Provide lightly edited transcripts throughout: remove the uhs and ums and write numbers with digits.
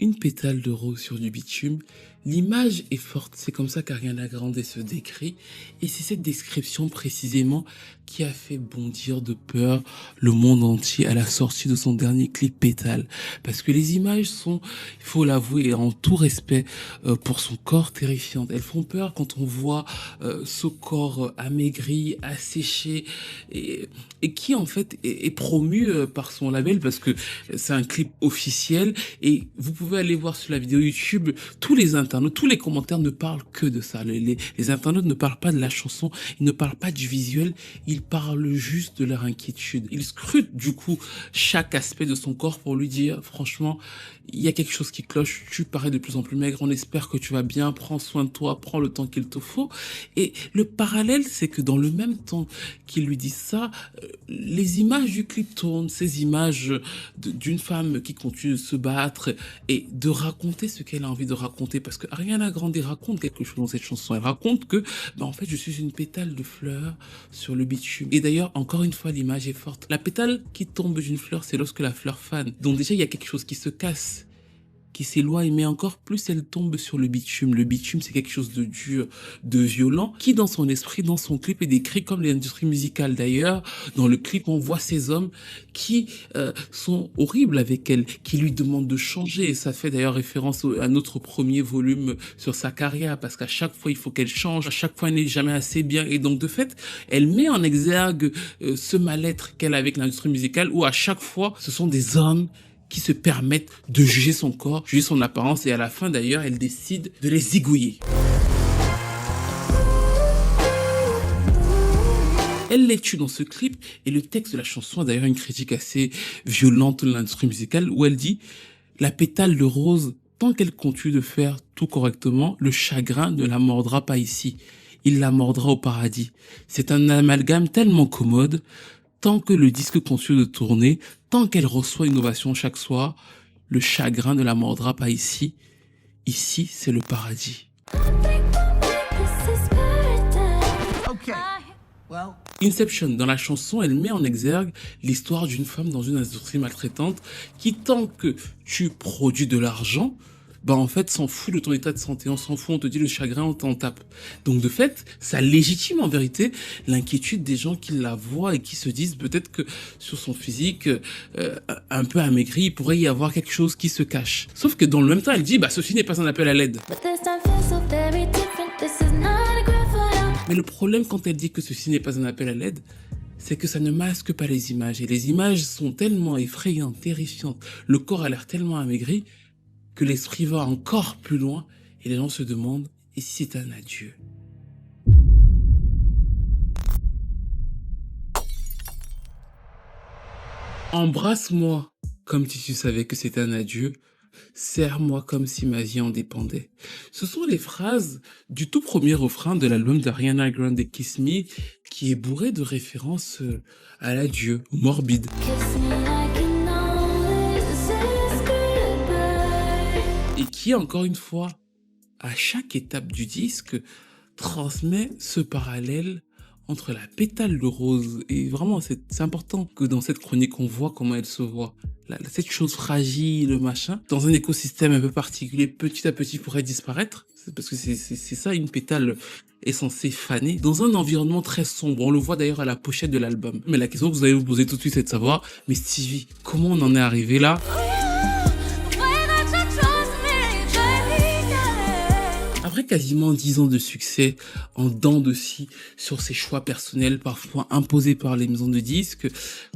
Une pétale de rose sur du bitume, l'image est forte, c'est comme ça qu'Ariana Grande se décrit, et c'est cette description précisément qui a fait bondir de peur le monde entier à la sortie de son dernier clip Pétale. Parce que les images sont, il faut l'avouer, en tout respect pour son corps, terrifiantes. Elles font peur quand on voit ce corps amaigri, asséché, et qui en fait est promu par son label, parce que c'est un clip officiel, et vous pouvez aller voir sur la vidéo YouTube, tous les internautes, tous les commentaires ne parlent que de ça. Les internautes ne parlent pas de la chanson, ils ne parlent pas du visuel, ils parlent juste de leur inquiétude. Ils scrutent du coup chaque aspect de son corps pour lui dire, franchement, il y a quelque chose qui cloche, tu parais de plus en plus maigre, on espère que tu vas bien, prends soin de toi, prends le temps qu'il te faut. Et le parallèle, c'est que dans le même temps qu'ils lui disent ça, les images du clip tournent, ces images d'une femme qui continue de se battre et de raconter ce qu'elle a envie de raconter, parce que Ariana Grande raconte quelque chose dans cette chanson. Elle raconte que, en fait, je suis une pétale de fleurs sur le bitume. Et d'ailleurs, encore une fois, l'image est forte. La pétale qui tombe d'une fleur, c'est lorsque la fleur fane. Donc déjà, il y a quelque chose qui se casse, qui s'éloigne, mais encore plus elle tombe sur le bitume. Le bitume, c'est quelque chose de dur, de violent, qui dans son esprit, dans son clip, est décrit comme l'industrie musicale. D'ailleurs, dans le clip, on voit ces hommes qui sont horribles avec elle, qui lui demandent de changer. Et ça fait d'ailleurs référence à notre premier volume sur sa carrière, parce qu'à chaque fois, il faut qu'elle change, à chaque fois, elle n'est jamais assez bien. Et donc, de fait, elle met en exergue ce mal-être qu'elle a avec l'industrie musicale, où à chaque fois, ce sont des hommes qui se permettent de juger son corps, juger son apparence, et à la fin d'ailleurs, elle décide de les zigouiller. Elle les tue dans ce clip, et le texte de la chanson a d'ailleurs une critique assez violente de l'industrie musicale, où elle dit « La pétale de rose, tant qu'elle continue de faire tout correctement, le chagrin ne la mordra pas ici. Il la mordra au paradis. C'est un amalgame tellement commode. Tant que le disque continue de tourner, tant qu'elle reçoit une ovation chaque soir, le chagrin ne la mordra pas ici. Ici, c'est le paradis. » Inception, dans la chanson, elle met en exergue l'histoire d'une femme dans une industrie maltraitante qui, tant que tu produis de l'argent, en fait, s'en fout de ton état de santé, on s'en fout, on te dit le chagrin, on t'en tape. Donc de fait, ça légitime en vérité l'inquiétude des gens qui la voient et qui se disent peut-être que sur son physique un peu amaigri, il pourrait y avoir quelque chose qui se cache. Sauf que dans le même temps, elle dit ceci n'est pas un appel à l'aide. Mais le problème quand elle dit que ceci n'est pas un appel à l'aide, c'est que ça ne masque pas les images. Et les images sont tellement effrayantes, terrifiantes, le corps a l'air tellement amaigri, que l'esprit va encore plus loin et les gens se demandent « et si c'est un adieu ?» Embrasse-moi comme si tu savais que c'est un adieu. Serre-moi comme si ma vie en dépendait. Ce sont les phrases du tout premier refrain de l'album d'Ariana Grande Kiss Me, qui est bourré de références à l'adieu, au morbide. Et qui, encore une fois, à chaque étape du disque, transmet ce parallèle entre la pétale de rose. Et vraiment, c'est important que dans cette chronique, on voit comment elle se voit. Cette chose fragile, machin, dans un écosystème un peu particulier, petit à petit pourrait disparaître. Parce que c'est ça, une pétale est censée faner dans un environnement très sombre. On le voit d'ailleurs à la pochette de l'album. Mais la question que vous allez vous poser tout de suite, c'est de savoir, mais Stevie, comment on en est arrivé là ? Après quasiment 10 ans de succès en dents de scie sur ses choix personnels, parfois imposés par les maisons de disques,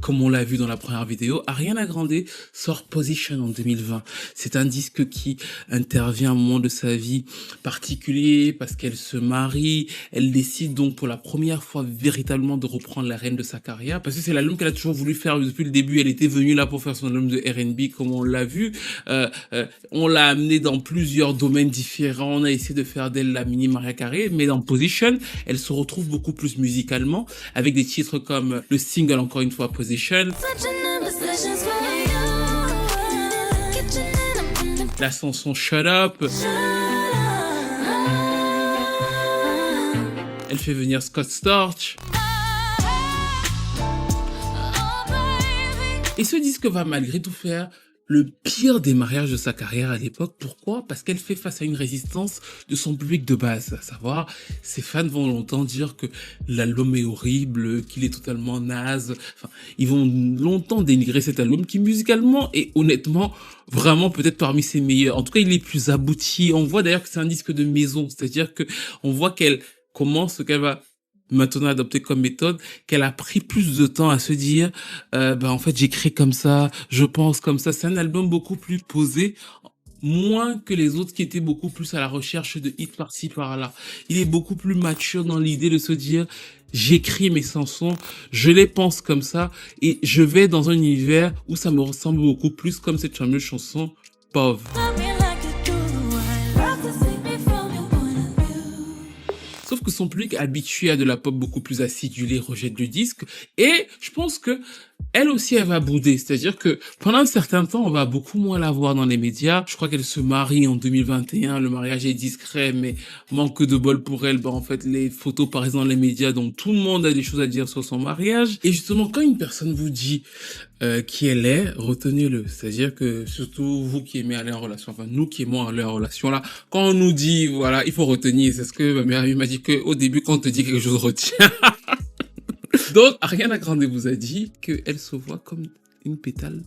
comme on l'a vu dans la première vidéo, Ariana Grande sort Position en 2020. C'est un disque qui intervient à un moment de sa vie particulier parce qu'elle se marie. Elle décide donc pour la première fois véritablement de reprendre la rêne de sa carrière, parce que c'est l'album qu'elle a toujours voulu faire depuis le début. Elle était venue là pour faire son album de R&B, comme on l'a vu. On l'a amenée dans plusieurs domaines différents. On a essayé de faire d'elle la mini Mariah Carey, mais dans Position, elle se retrouve beaucoup plus musicalement, avec des titres comme le single, encore une fois, Position, la chanson Shut Up, elle fait venir Scott Storch. Et ce disque va malgré tout faire le pire des mariages de sa carrière à l'époque. Pourquoi? Parce qu'elle fait face à une résistance de son public de base. À savoir, ses fans vont longtemps dire que l'album est horrible, qu'il est totalement naze. Enfin, ils vont longtemps dénigrer cet album qui, musicalement et honnêtement, vraiment peut-être parmi ses meilleurs. En tout cas, il est plus abouti. On voit d'ailleurs que c'est un disque de maison. C'est-à-dire que on voit qu'elle commence, qu'elle va maintenant adopté comme méthode, qu'elle a pris plus de temps à se dire en fait j'écris comme ça, je pense comme ça. C'est un album beaucoup plus posé, moins que les autres qui étaient beaucoup plus à la recherche de hits par-ci par-là. Il est beaucoup plus mature dans l'idée de se dire j'écris mes chansons, je les pense comme ça et je vais dans un univers où ça me ressemble beaucoup plus, comme cette fameuse chanson Pauvre. Sauf que son public habitué à de la pop beaucoup plus acidulée rejette le disque. Et je pense que elle aussi, elle va bouder. C'est-à-dire que pendant un certain temps, on va beaucoup moins la voir dans les médias. Je crois qu'elle se marie en 2021. Le mariage est discret, mais manque de bol pour elle. En fait, les photos paraissent dans les médias, donc tout le monde a des choses à dire sur son mariage. Et justement, quand une personne vous dit qui elle est, retenez-le. C'est-à-dire que surtout vous qui aimez aller en relation, enfin nous qui aimons aller en relation là, quand on nous dit voilà, il faut retenir, c'est ce que ma mère m'a dit, que au début quand on te dit quelque chose, retiens. Donc Ariana Grande vous a dit qu'elle se voit comme une pétale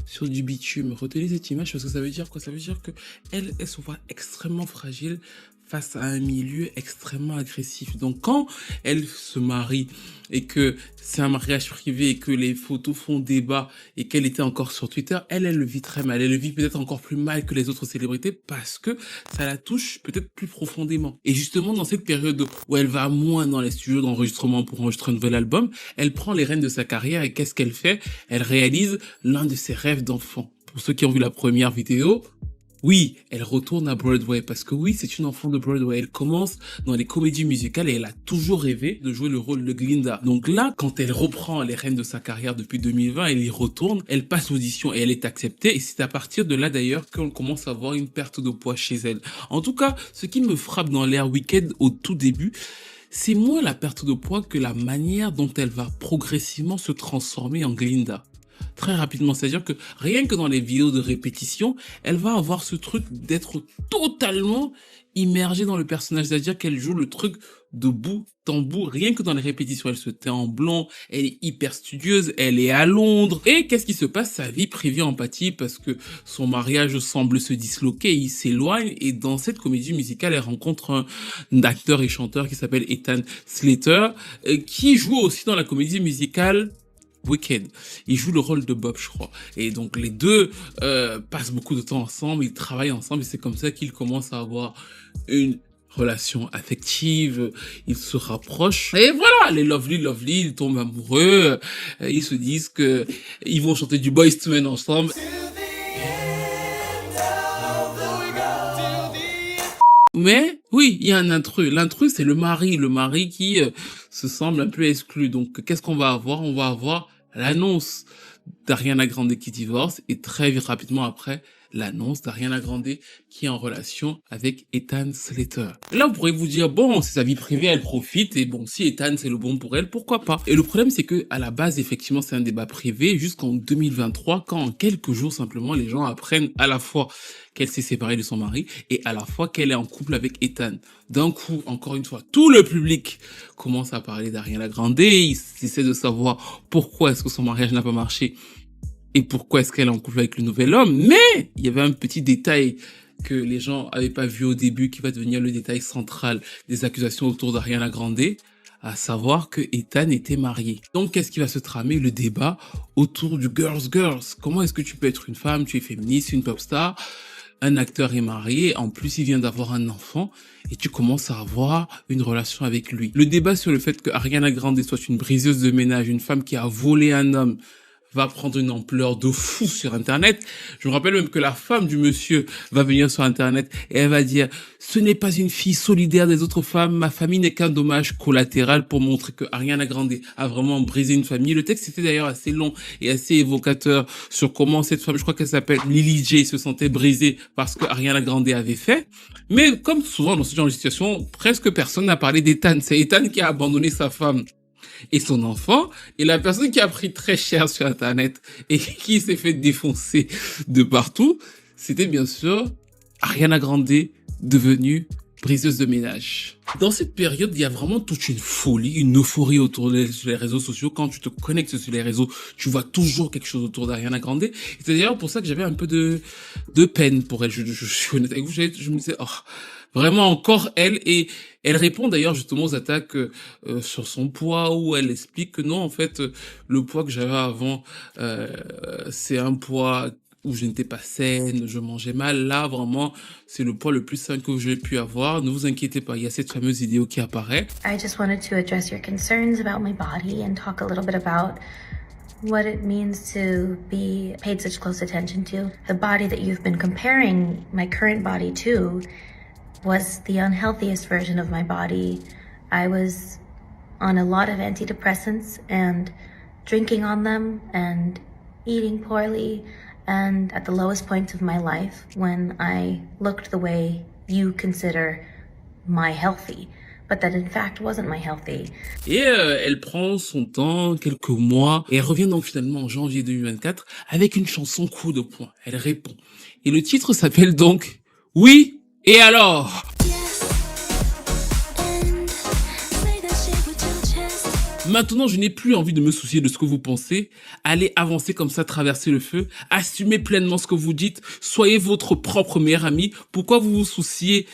sur du bitume. Retenez cette image parce que ça veut dire quoi? Ça veut dire que elle se voit extrêmement fragile face à un milieu extrêmement agressif. Donc quand elle se marie et que c'est un mariage privé et que les photos font débat et qu'elle était encore sur Twitter, elle le vit très mal. Elle le vit peut-être encore plus mal que les autres célébrités parce que ça la touche peut-être plus profondément. Et justement, dans cette période où elle va moins dans les studios d'enregistrement pour enregistrer un nouvel album, elle prend les rênes de sa carrière et qu'est-ce qu'elle fait? Elle réalise l'un de ses rêves d'enfant. Pour ceux qui ont vu la première vidéo, oui, elle retourne à Broadway parce que oui, c'est une enfant de Broadway. Elle commence dans les comédies musicales et elle a toujours rêvé de jouer le rôle de Glinda. Donc là, quand elle reprend les rênes de sa carrière depuis 2020, elle y retourne, elle passe l'audition et elle est acceptée. Et c'est à partir de là d'ailleurs qu'on commence à voir une perte de poids chez elle. En tout cas, ce qui me frappe dans l'ère Wicked au tout début, c'est moins la perte de poids que la manière dont elle va progressivement se transformer en Glinda. Très rapidement, c'est-à-dire que rien que dans les vidéos de répétition, elle va avoir ce truc d'être totalement immergée dans le personnage, c'est-à-dire qu'elle joue le truc de bout en bout, rien que dans les répétitions, elle se tait en blanc, elle est hyper studieuse, elle est à Londres, et qu'est-ce qui se passe? Sa vie privée en pâtit parce que son mariage semble se disloquer, il s'éloigne, et dans cette comédie musicale, elle rencontre un acteur et chanteur qui s'appelle Ethan Slater, qui joue aussi dans la comédie musicale Wicked. Il joue le rôle de Bob, je crois. Et donc les deux passent beaucoup de temps ensemble, ils travaillent ensemble et c'est comme ça qu'ils commencent à avoir une relation affective, ils se rapprochent. Et voilà, les lovely, ils tombent amoureux, ils se disent que ils vont chanter du Boyz II Men ensemble. Mais oui, il y a un intrus. L'intrus, c'est le mari qui se semble un peu exclu. Donc, qu'est-ce qu'on va avoir? On va avoir l'annonce d'Ariana Grande qui divorce et très rapidement après, l'annonce d'Ariana Grande qui est en relation avec Ethan Slater. Et là, on pourrait vous dire, bon, c'est sa vie privée, elle profite, et bon, si Ethan c'est le bon pour elle, pourquoi pas? Et le problème, c'est que à la base, effectivement, c'est un débat privé jusqu'en 2023, quand en quelques jours, simplement, les gens apprennent à la fois qu'elle s'est séparée de son mari et à la fois qu'elle est en couple avec Ethan. D'un coup, encore une fois, tout le public commence à parler d'Ariana Grande, ils essaient de savoir pourquoi est-ce que son mariage n'a pas marché et pourquoi est-ce qu'elle est en couple avec le nouvel homme. Mais il y avait un petit détail que les gens avaient pas vu au début, qui va devenir le détail central des accusations autour d'Ariana Grande, à savoir que Ethan était marié. Donc, qu'est-ce qui va se tramer? Le débat autour du girls. Comment est-ce que tu peux être une femme, tu es féministe, une pop star, un acteur est marié, en plus il vient d'avoir un enfant, et tu commences à avoir une relation avec lui. Le débat sur le fait que Ariana Grande soit une briseuse de ménage, une femme qui a volé un homme, va prendre une ampleur de fou sur Internet. Je me rappelle même que la femme du monsieur va venir sur Internet et elle va dire « Ce n'est pas une fille solidaire des autres femmes, ma famille n'est qu'un dommage collatéral » pour montrer que Ariana Grande a vraiment brisé une famille. Le texte était d'ailleurs assez long et assez évocateur sur comment cette femme, je crois qu'elle s'appelle Lily J, se sentait brisée parce que Ariana Grande avait fait. Mais comme souvent dans ce genre de situation, presque personne n'a parlé d'Ethan. C'est Ethan qui a abandonné sa femme. et son enfant. Et la personne qui a pris très cher sur Internet et qui s'est fait défoncer de partout, c'était bien sûr Ariana Grande, devenue briseuse de ménage. Dans cette période, il y a vraiment toute une folie, une euphorie autour sur les réseaux sociaux. Quand tu te connectes sur les réseaux, tu vois toujours quelque chose autour d'Ariana Grande. Et c'est d'ailleurs pour ça que j'avais un peu de peine pour elle. Je suis honnête avec vous, je me disais, oh, vraiment encore elle. Et elle répond d'ailleurs justement aux attaques sur son poids, où elle explique que non, en fait, le poids que j'avais avant, c'est un poids où je n'étais pas saine, je mangeais mal. Là, vraiment, c'est le poids le plus sain que j'ai pu avoir. Ne vous inquiétez pas, il y a cette fameuse vidéo qui apparaît. I just wanted to address your concerns about my body and talk a little bit about what it means to be paid such close attention to. The body that you've been comparing my current body to was the unhealthiest version of my body. I was on a lot of antidepressants and drinking on them and eating poorly. And at the lowest point of my life, when I looked the way you consider my healthy, but that in fact wasn't my healthy. Et elle prend son temps, quelques mois, et elle revient donc finalement en janvier 2024 avec une chanson coup de poing. Elle répond. Et le titre s'appelle donc « Oui, et alors ?» Maintenant, je n'ai plus envie de me soucier de ce que vous pensez. Allez avancer comme ça, traverser le feu. Assumez pleinement ce que vous dites. Soyez votre propre meilleur ami. Pourquoi vous vous souciez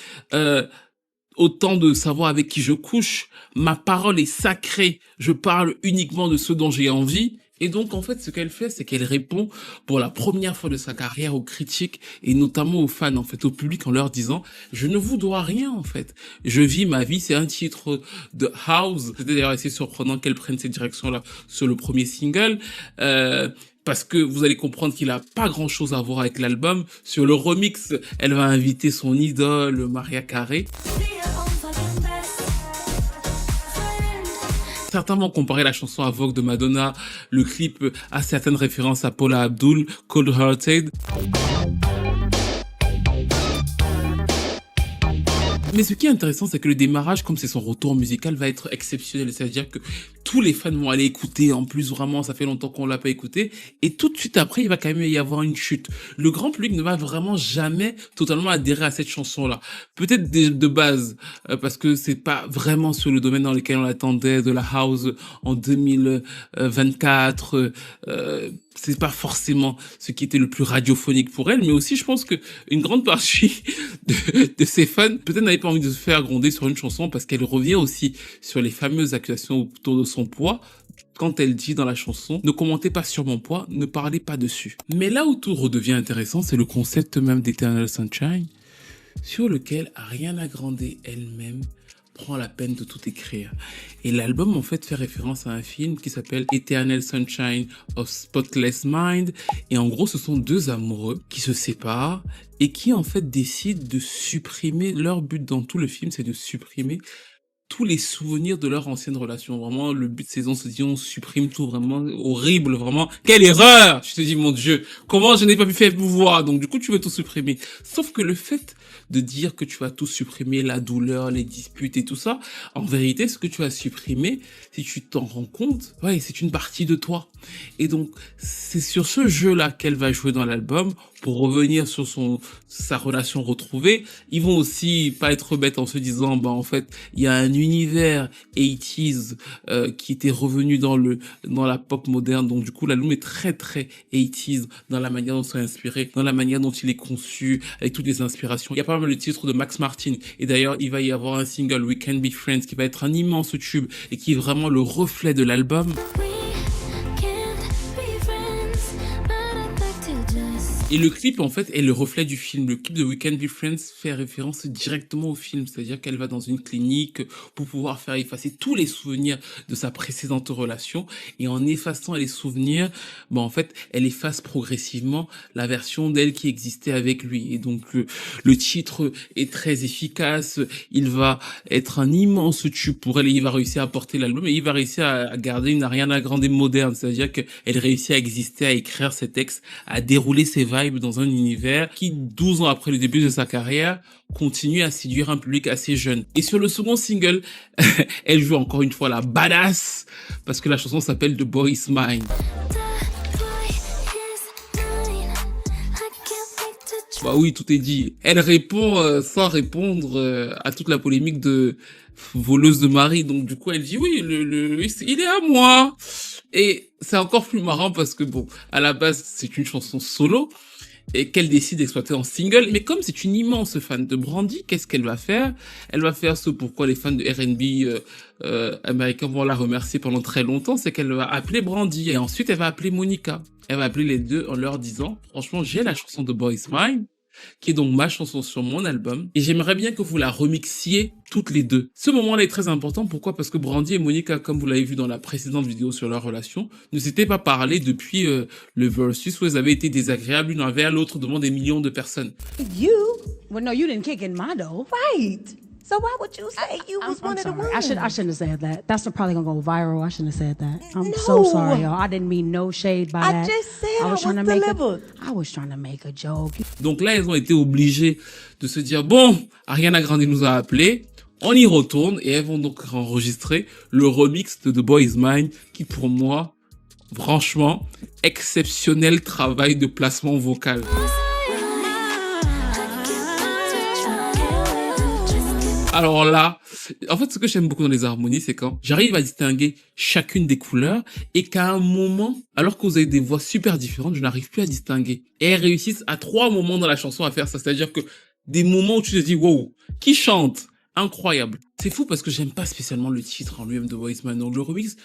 autant de savoir avec qui je couche? Ma parole est sacrée. Je parle uniquement de ce dont j'ai envie. Et donc, en fait, ce qu'elle fait, c'est qu'elle répond pour la première fois de sa carrière aux critiques et notamment aux fans, en fait, au public, en leur disant « Je ne vous dois rien, en fait. Je vis ma vie. » C'est un titre de House. C'était d'ailleurs assez surprenant qu'elle prenne cette direction-là sur le premier single. Parce que vous allez comprendre qu'il a pas grand chose à voir avec l'album. Sur le remix, elle va inviter son idole, Mariah Carey. Certains vont comparer la chanson à Vogue de Madonna, le clip a certaines références à Paula Abdul, Cold Hearted. Mais ce qui est intéressant, c'est que le démarrage, comme c'est son retour musical, va être exceptionnel. C'est-à-dire que tous les fans vont aller écouter. En plus, vraiment, ça fait longtemps qu'on l'a pas écouté. Et tout de suite après, il va quand même y avoir une chute. Le grand public ne va vraiment jamais totalement adhérer à cette chanson-là. Peut-être de base, parce que c'est pas vraiment sur le domaine dans lequel on attendait de la house en 2024. C'est pas forcément ce qui était le plus radiophonique pour elle, mais aussi je pense que une grande partie de ses fans peut-être n'avaient pas envie de se faire gronder sur une chanson parce qu'elle revient aussi sur les fameuses accusations autour de son poids. Quand elle dit dans la chanson « Ne commentez pas sur mon poids, ne parlez pas dessus ». Mais là où tout redevient intéressant, c'est le concept même d'Eternal Sunshine, sur lequel Ariana Grande elle-même prend la peine de tout écrire. Et l'album, en fait, fait référence à un film qui s'appelle Eternal Sunshine of Spotless Mind. Et en gros, ce sont deux amoureux qui se séparent et qui, en fait, décident de supprimer, leur but dans tout le film, c'est de supprimer tous les souvenirs de leur ancienne relation. Vraiment, le but de ces ans se dit, on supprime tout, vraiment horrible, vraiment. Quelle erreur! Je te dis, mon Dieu, comment je n'ai pas pu faire pouvoir? Donc, du coup, tu veux tout supprimer. Sauf que le fait de dire que tu vas tout supprimer, la douleur, les disputes et tout ça, en vérité, ce que tu vas supprimer, si tu t'en rends compte, ouais, c'est une partie de toi. Et donc, c'est sur ce jeu-là qu'elle va jouer dans l'album pour revenir sur sa relation retrouvée. Ils vont aussi pas être bêtes en se disant, bah, en fait, il y a un univers 80s qui était revenu dans la pop moderne. Donc, du coup, l'album est très, très 80s dans la manière dont c'est inspiré, dans la manière dont il est conçu, avec toutes les inspirations. Il y a pas mal de titres de Max Martin. Et d'ailleurs, il va y avoir un single, We Can Be Friends, qui va être un immense tube et qui est vraiment le reflet de l'album. Et le clip, en fait, est le reflet du film. Le clip de We Can Be Friends fait référence directement au film. C'est-à-dire qu'elle va dans une clinique pour pouvoir faire effacer tous les souvenirs de sa précédente relation. Et en effaçant les souvenirs, bon, en fait, elle efface progressivement la version d'elle qui existait avec lui. Et donc, le titre est très efficace. Il va être un immense tube pour elle et il va réussir à porter l'album et il va réussir à garder une Ariana Grande moderne. C'est-à-dire qu'elle réussit à exister, à écrire ses textes, à dérouler ses vagues vibe dans un univers qui, 12 ans après le début de sa carrière, continue à séduire un public assez jeune. Et sur le second single, elle joue encore une fois la badass, parce que la chanson s'appelle The Boy Is Mine. Bah oui, tout est dit. Elle répond sans répondre à toute la polémique de voleuse de mari. Donc du coup, elle dit oui, il est à moi. Et c'est encore plus marrant parce que bon, à la base, c'est une chanson solo et qu'elle décide d'exploiter en single. Mais comme c'est une immense fan de Brandy, qu'est-ce qu'elle va faire? Elle va faire ce pourquoi les fans de R&B américains vont la remercier pendant très longtemps, c'est qu'elle va appeler Brandy et ensuite elle va appeler Monica. Elle va appeler les deux en leur disant, franchement, j'ai la chanson de Boy Is Mine, qui est donc ma chanson sur mon album, et j'aimerais bien que vous la remixiez toutes les deux. Ce moment-là est très important, pourquoi? Parce que Brandy et Monica, comme vous l'avez vu dans la précédente vidéo sur leur relation, ne s'étaient pas parlé depuis le versus où ils avaient été désagréables l'une envers l'autre devant des millions de personnes. You? Well, no, you didn't kick in my dough. Right. So why would you say you was one of the women? I shouldn't have said that. That's probably gonna go viral. I shouldn't have said that. I'm so sorry, y'all. I didn't mean no shade by that. I just said I was trying to make a joke. Donc là, ils ont été obligés de se dire, bon, Ariana Grande nous a appelés, on y retourne, et elles vont donc enregistrer le remix de The Boy Is Mine, qui pour moi, franchement, exceptionnel travail de placement vocal. Alors là, en fait, ce que j'aime beaucoup dans les harmonies, c'est quand j'arrive à distinguer chacune des couleurs et qu'à un moment, alors que vous avez des voix super différentes, je n'arrive plus à distinguer. Et elles réussissent à 3 moments dans la chanson à faire ça. C'est-à-dire que des moments où tu te dis, wow, qui chante? Incroyable. C'est fou parce que j'aime pas spécialement le titre en lui-même de Boy Is Mine. Donc le remix,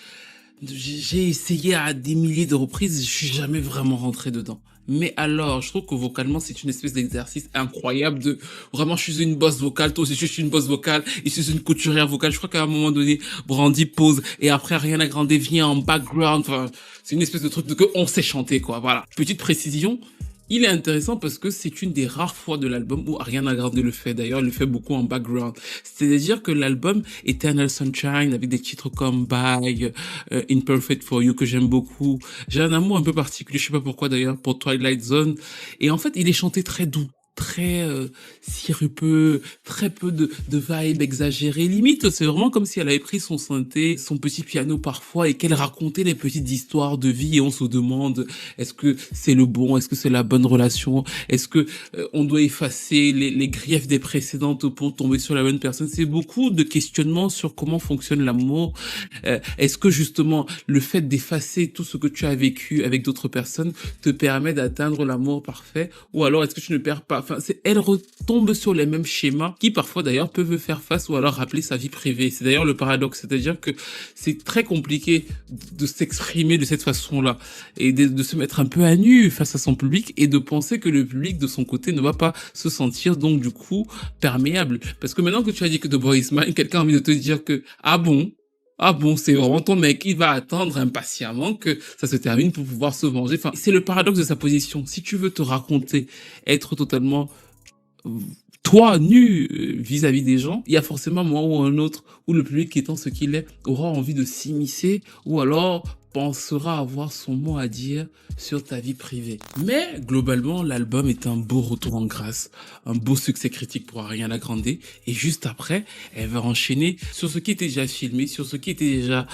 j'ai essayé à des milliers de reprises, je suis jamais vraiment rentré dedans. Mais alors, je trouve que vocalement, c'est une espèce d'exercice incroyable de vraiment, je suis une boss vocale, toi aussi, je suis une boss vocale, et je suis une couturière vocale. Je crois qu'à un moment donné, Brandy pose, et après, Ariana Grande vient en background. Enfin, c'est une espèce de truc de que on sait chanter, quoi. Voilà. Petite précision. Il est intéressant parce que c'est une des rares fois de l'album où Ariana Grande le fait. D'ailleurs, elle le fait beaucoup en background. C'est-à-dire que l'album Eternal Sunshine, avec des titres comme Bye, Imperfect for You, que j'aime beaucoup. J'ai un amour un peu particulier, je sais pas pourquoi d'ailleurs, pour Twilight Zone. Et en fait, il est chanté très doux, très sirupeux, très peu de vibes exagérées. Limite, c'est vraiment comme si elle avait pris son synthé, son petit piano parfois, et qu'elle racontait les petites histoires de vie, et on se demande, est-ce que c'est le bon, est-ce que c'est la bonne relation, est-ce que on doit effacer les griefs des précédentes pour tomber sur la bonne personne. C'est beaucoup de questionnements sur comment fonctionne l'amour. Est-ce que justement, le fait d'effacer tout ce que tu as vécu avec d'autres personnes te permet d'atteindre l'amour parfait, ou alors est-ce que tu ne perds pas? Enfin, elle retombe sur les mêmes schémas qui parfois d'ailleurs peuvent faire face ou alors rappeler sa vie privée. C'est d'ailleurs le paradoxe, c'est-à-dire que c'est très compliqué de s'exprimer de cette façon-là et de se mettre un peu à nu face à son public et de penser que le public de son côté ne va pas se sentir donc du coup perméable. Parce que maintenant que tu as dit que The Boy Is Mine, quelqu'un a envie de te dire que ah bon, c'est vraiment ton mec, il va attendre impatiemment que ça se termine pour pouvoir se venger. Enfin, c'est le paradoxe de sa position. Si tu veux te raconter, être totalement toi, nu, vis-à-vis des gens, il y a forcément un moment ou un autre où le public étant ce qu'il est, aura envie de s'immiscer ou alors pensera avoir son mot à dire sur ta vie privée. Mais globalement, l'album est un beau retour en grâce, un beau succès critique pour Ariana Grande. Et juste après, elle va enchaîner sur ce qui était déjà filmé, sur ce qui était déjà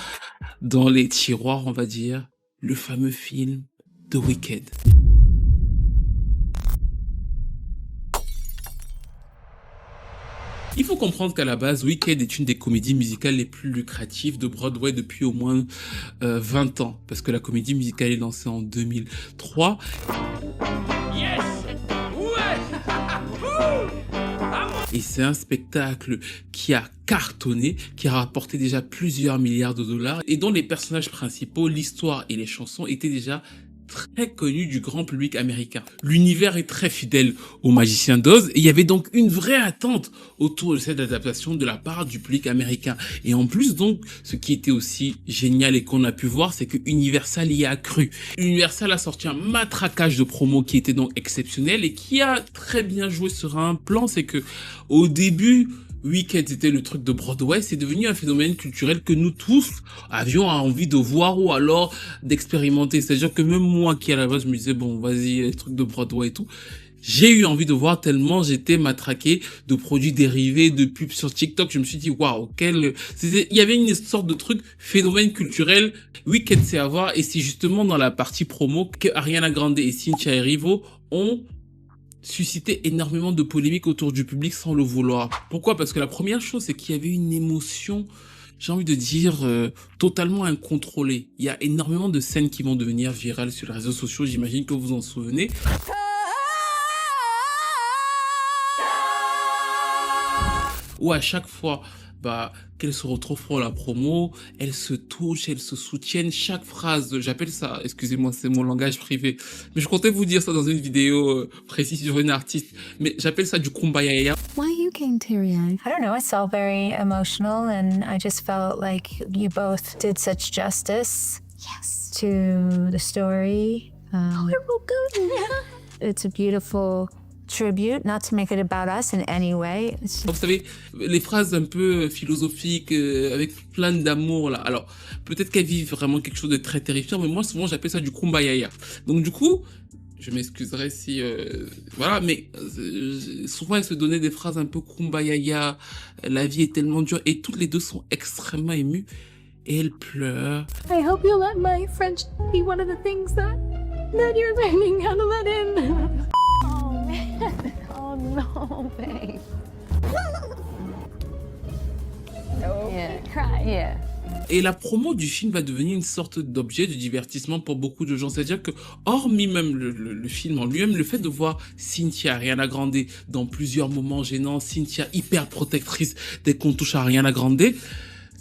dans les tiroirs, on va dire, le fameux film The Wicked. Il faut comprendre qu'à la base, Wicked est une des comédies musicales les plus lucratives de Broadway depuis au moins 20 ans. Parce que la comédie musicale est lancée en 2003. Yes! Et c'est un spectacle qui a cartonné, qui a rapporté déjà plusieurs milliards de dollars et dont les personnages principaux, l'histoire et les chansons étaient déjà très connu du grand public américain. L'univers est très fidèle au Magicien d'Oz et il y avait donc une vraie attente autour de cette adaptation de la part du public américain. Et en plus donc, ce qui était aussi génial et qu'on a pu voir, c'est que Universal y a cru. Universal a sorti un matraquage de promo qui était donc exceptionnel et qui a très bien joué sur un plan, c'est que au début Wicked c'était le truc de Broadway, c'est devenu un phénomène culturel que nous tous avions envie de voir ou alors d'expérimenter. C'est-à-dire que même moi qui à la base je me disais bon vas-y les trucs de Broadway et tout, j'ai eu envie de voir tellement j'étais matraqué de produits dérivés, de pubs sur TikTok. Je me suis dit waouh, il y avait une sorte de truc phénomène culturel. Wicked c'est à voir et c'est justement dans la partie promo que Ariana Grande et Cynthia Erivo ont suscité énormément de polémiques autour du public sans le vouloir. Pourquoi? Parce que la première chose, c'est qu'il y avait une émotion, j'ai envie de dire, totalement incontrôlée. Il y a énormément de scènes qui vont devenir virales sur les réseaux sociaux, j'imagine que vous vous en souvenez. Où à chaque fois, qu'elles se retrouvent pour la promo, elles se touchent, elles se soutiennent, chaque phrase, j'appelle ça, excusez-moi, c'est mon langage privé, mais je comptais vous dire ça dans une vidéo précise sur une artiste, mais j'appelle ça du kumbaya. Why are you getting teary-eyed? I don't know, it's all very emotional and I just felt like you both did such justice to the story. It's a beautiful tribute, not to make it about us in any way. Vous savez, les phrases un peu philosophiques, avec plein d'amour là. Alors, peut-être qu'elles vivent vraiment quelque chose de très terrifiant, mais moi souvent j'appelle ça du kumbaya. Donc du coup, je m'excuserai si... voilà, mais souvent elles se donnaient des phrases un peu kumbaya, la vie est tellement dure, et toutes les deux sont extrêmement émues, et elles pleurent. I hope you'll let my French be one of the things that you're learning how to let in. Oh man, oh no, babe. Oh, yeah, cry, yeah. Et la promo du film va devenir une sorte d'objet de divertissement pour beaucoup de gens. C'est-à-dire que, hormis même le film en lui-même, le fait de voir Cynthia, Ariana Grande dans plusieurs moments gênants, Cynthia hyper protectrice dès qu'on touche à Ariana Grande,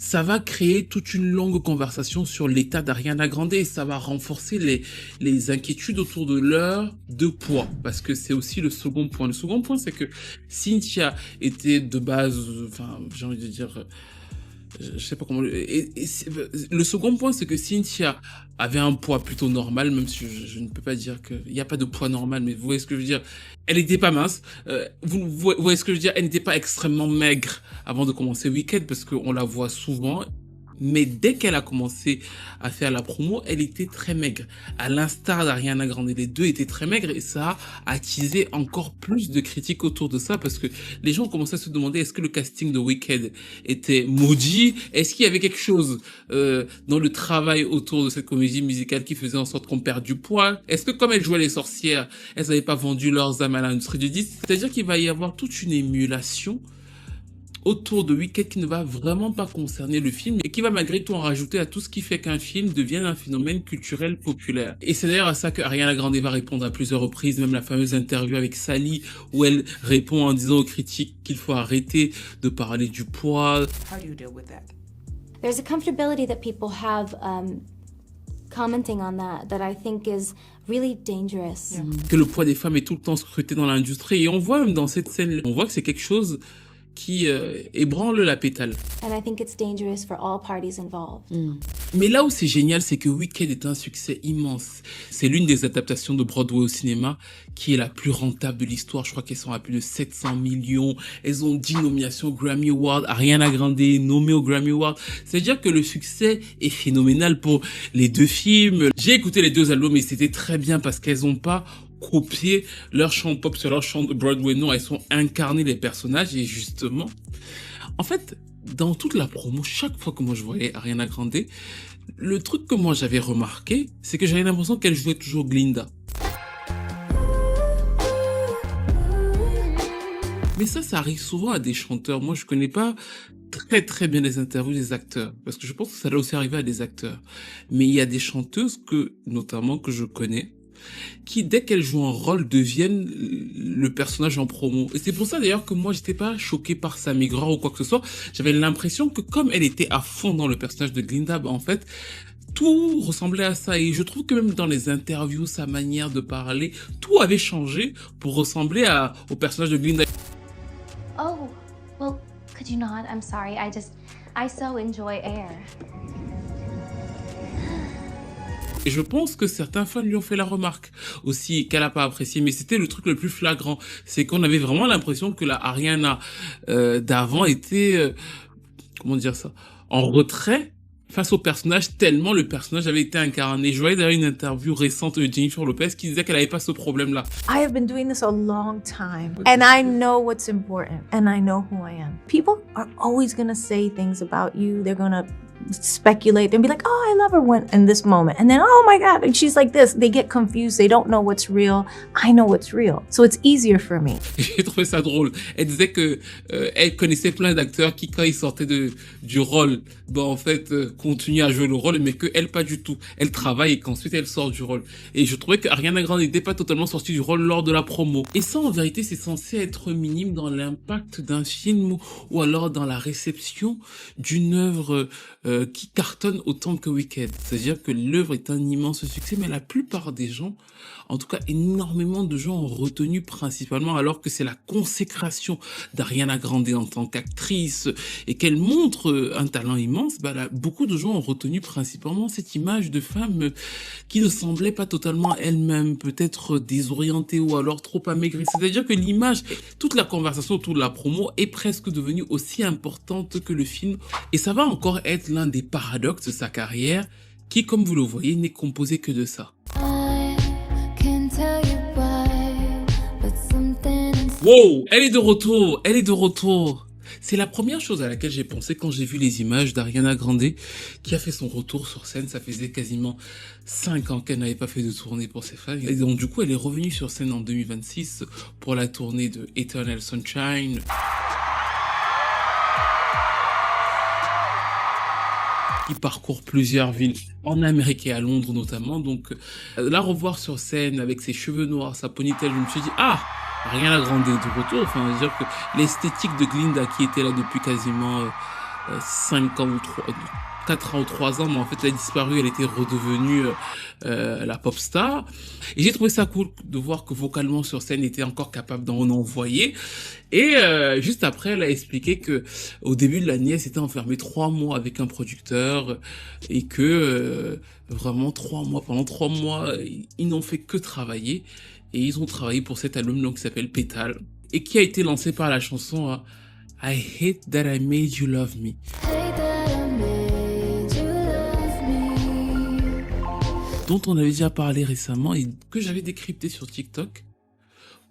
ça va créer toute une longue conversation sur l'état d'Ariana Grande et ça va renforcer les inquiétudes autour de leur de poids. Parce que c'est aussi le second point. Le second point, c'est que Cynthia était de base, enfin, j'ai envie de dire... je sais pas comment... le second point, c'est que Cynthia avait un poids plutôt normal, même si je ne peux pas dire qu'il n'y a pas de poids normal, mais vous voyez ce que je veux dire. Elle n'était pas mince. Vous voyez ce que je veux dire. Elle n'était pas extrêmement maigre avant de commencer Wicked, parce qu'on la voit souvent. Mais dès qu'elle a commencé à faire la promo, elle était très maigre. À l'instar d'Ariana Grande, les deux étaient très maigres et ça a attisé encore plus de critiques autour de ça parce que les gens ont commencé à se demander est-ce que le casting de Wicked était maudit? Est-ce qu'il y avait quelque chose dans le travail autour de cette comédie musicale qui faisait en sorte qu'on perde du poids? Est-ce que comme elles jouaient les sorcières, elles n'avaient pas vendu leurs âmes à l'industrie du disque? C'est-à-dire qu'il va y avoir toute une émulation autour de Wicked qui ne va vraiment pas concerner le film et qui va malgré tout en rajouter à tout ce qui fait qu'un film devienne un phénomène culturel populaire. Et c'est d'ailleurs à ça que Ariana Grande va répondre à plusieurs reprises, même la fameuse interview avec Sally où elle répond en disant aux critiques qu'il faut arrêter de parler du poids. How do you deal with that? There's a comfortability that people have commenting on that I think is really dangerous. Que le poids des femmes est tout le temps scruté dans l'industrie et on voit même dans cette scène, on voit que c'est quelque chose qui ébranle la pétale. And I think it's dangerous for all parties involved. Mais là où c'est génial, c'est que Wicked est un succès immense. C'est l'une des adaptations de Broadway au cinéma qui est la plus rentable de l'histoire. Je crois qu'elles sont à plus de 700 millions. Elles ont 10 nominations au Grammy Award. Ariana Grande nommée au Grammy Award. C'est-à-dire que le succès est phénoménal pour les deux films. J'ai écouté les deux albums et c'était très bien parce qu'elles n'ont pas copier leur chant pop sur leur chant de Broadway. Non, elles sont incarnées les personnages et justement, en fait, dans toute la promo, chaque fois que moi je voyais Ariana Grande, le truc que moi j'avais remarqué, c'est que j'avais l'impression qu'elle jouait toujours Glinda. Mais ça arrive souvent à des chanteurs. Moi, je connais pas très bien les interviews des acteurs, parce que je pense que ça doit aussi arriver à des acteurs. Mais il y a des chanteuses notamment que je connais, qui, dès qu'elles jouent un rôle, deviennent le personnage en promo. Et c'est pour ça d'ailleurs que moi, j'étais pas choqué par sa maigreur ou quoi que ce soit. J'avais l'impression que comme elle était à fond dans le personnage de Glinda, en fait, tout ressemblait à ça. Et je trouve que même dans les interviews, sa manière de parler, tout avait changé pour ressembler au personnage de Glinda. Oh, well, could you not? I'm sorry. I so enjoy air. Et je pense que certains fans lui ont fait la remarque aussi, qu'elle a pas apprécié. Mais c'était le truc le plus flagrant. C'est qu'on avait vraiment l'impression que la Ariana d'avant était, comment dire ça, en retrait face au personnage, tellement le personnage avait été incarné. Je voyais d'ailleurs une interview récente de Jennifer Lopez qui disait qu'elle avait pas ce problème-là. I have been doing this a long time, and I know what's important, and I know who I am. People are always gonna say things about you. They're gonna speculate and be like, oh, I love her when in this moment, and then oh my god, and she's like this. They get confused. They don't know what's real. I know what's real, so it's easier for me. J'ai trouvé ça drôle. Elle disait que elle connaissait plein d'acteurs qui, quand ils sortaient du rôle, en fait, continuaient à jouer le rôle, mais que elle pas du tout. Elle travaille et qu'ensuite elle sort du rôle. Et je trouvais que Ariana Grande n'était pas totalement sortie du rôle lors de la promo. Et ça, en vérité, c'est censé être minime dans l'impact d'un film ou alors dans la réception d'une œuvre qui cartonne autant que Wicked. C'est-à-dire que l'œuvre est un immense succès, mais la plupart des gens, en tout cas énormément de gens ont retenu principalement, alors que c'est la consécration d'Ariana Grande en tant qu'actrice et qu'elle montre un talent immense, beaucoup de gens ont retenu principalement cette image de femme qui ne semblait pas totalement elle-même, peut-être désorientée ou alors trop amaigrie. C'est-à-dire que l'image, toute la conversation autour de la promo est presque devenue aussi importante que le film, et ça va encore être l'un des paradoxes de sa carrière, qui, comme vous le voyez, n'est composé que de ça. Wow, elle est de retour, elle est de retour. C'est la première chose à laquelle j'ai pensé quand j'ai vu les images d'Ariana Grande qui a fait son retour sur scène. Ça faisait quasiment 5 ans qu'elle n'avait pas fait de tournée pour ses fans. Et donc du coup, elle est revenue sur scène en 2026 pour la tournée de Eternal Sunshine. Qui parcourt plusieurs villes en Amérique et à Londres notamment. Donc la revoir sur scène avec ses cheveux noirs, sa ponytail, je me suis dit ah, Ariana Grande de retour. Enfin, je veux dire que l'esthétique de Glinda qui était là depuis quasiment 5 ans ou 4 ans ou 3 ans, mais en fait elle a disparu, elle était redevenue la pop star. Et j'ai trouvé ça cool de voir que vocalement sur scène elle était encore capable d'en envoyer. Et juste après, elle a expliqué que au début de l'année, elle s'était enfermée 3 mois avec un producteur et que vraiment 3 mois, pendant 3 mois, ils n'ont fait que travailler. Et ils ont travaillé pour cet album donc, qui s'appelle Pétale et qui a été lancé par la chanson I Hate That I Made You Love Me. Dont on avait déjà parlé récemment et que j'avais décrypté sur TikTok.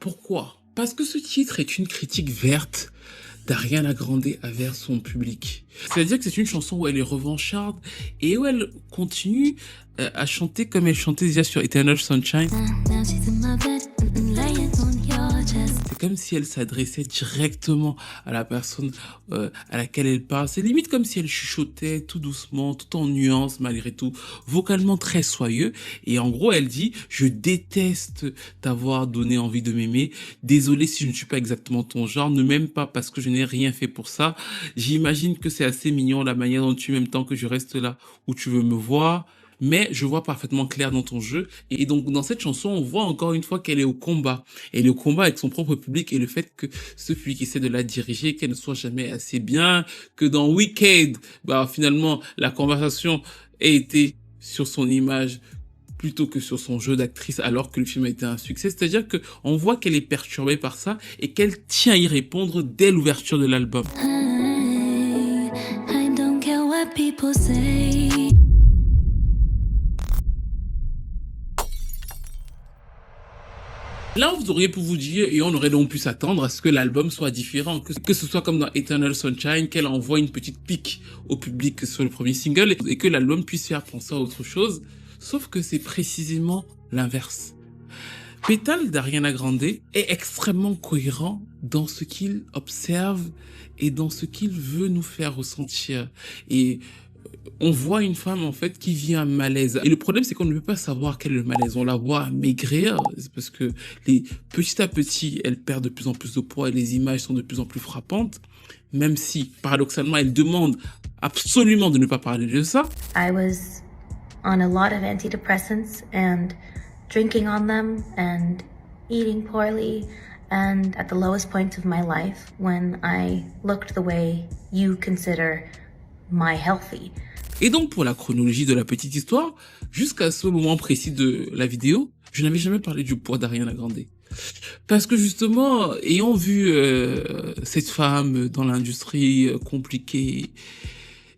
Pourquoi ? Parce que ce titre est une critique verte d'Ariana Grande envers son public. C'est-à-dire que c'est une chanson où elle est revancharde et où elle continue à chanter comme elle chantait déjà sur Eternal Sunshine. C'est comme si elle s'adressait directement à la personne à laquelle elle parle. C'est limite comme si elle chuchotait tout doucement, tout en nuances malgré tout, vocalement très soyeux. Et en gros, elle dit « Je déteste t'avoir donné envie de m'aimer. Désolé si je ne suis pas exactement ton genre. Ne m'aime pas parce que je n'ai rien fait pour ça. J'imagine que c'est assez mignon la manière dont tu m'aimes tant que je reste là où tu veux me voir. Mais je vois parfaitement clair dans ton jeu. Et donc, dans cette chanson, on voit encore une fois qu'elle est au combat. Elle est au combat avec son propre public et le fait que ce public essaie de la diriger, qu'elle ne soit jamais assez bien, que dans Wicked, finalement, la conversation a été sur son image plutôt que sur son jeu d'actrice alors que le film a été un succès. C'est-à-dire que on voit qu'elle est perturbée par ça et qu'elle tient à y répondre dès l'ouverture de l'album. I don't care what people say. Là, vous auriez pu vous dire, et on aurait donc pu s'attendre à ce que l'album soit différent, que ce soit comme dans Eternal Sunshine, qu'elle envoie une petite pique au public sur le premier single, et que l'album puisse faire penser à autre chose, sauf que c'est précisément l'inverse. Pétale d'Ariana Grande est extrêmement cohérent dans ce qu'il observe et dans ce qu'il veut nous faire ressentir. Et on voit une femme en fait qui vit un malaise. Et le problème c'est qu'on ne peut pas savoir quel est le malaise. On la voit maigrir parce que petit à petit elle perd de plus en plus de poids et les images sont de plus en plus frappantes. Même si paradoxalement elle demande absolument de ne pas parler de ça. I was on a lot of antidepressants and drinking on them and eating poorly and at the lowest point of my life when I looked the way you consider my healthy. Et donc, pour la chronologie de la petite histoire, jusqu'à ce moment précis de la vidéo, je n'avais jamais parlé du poids d'Ariana Grande. Parce que justement, ayant vu cette femme dans l'industrie compliquée,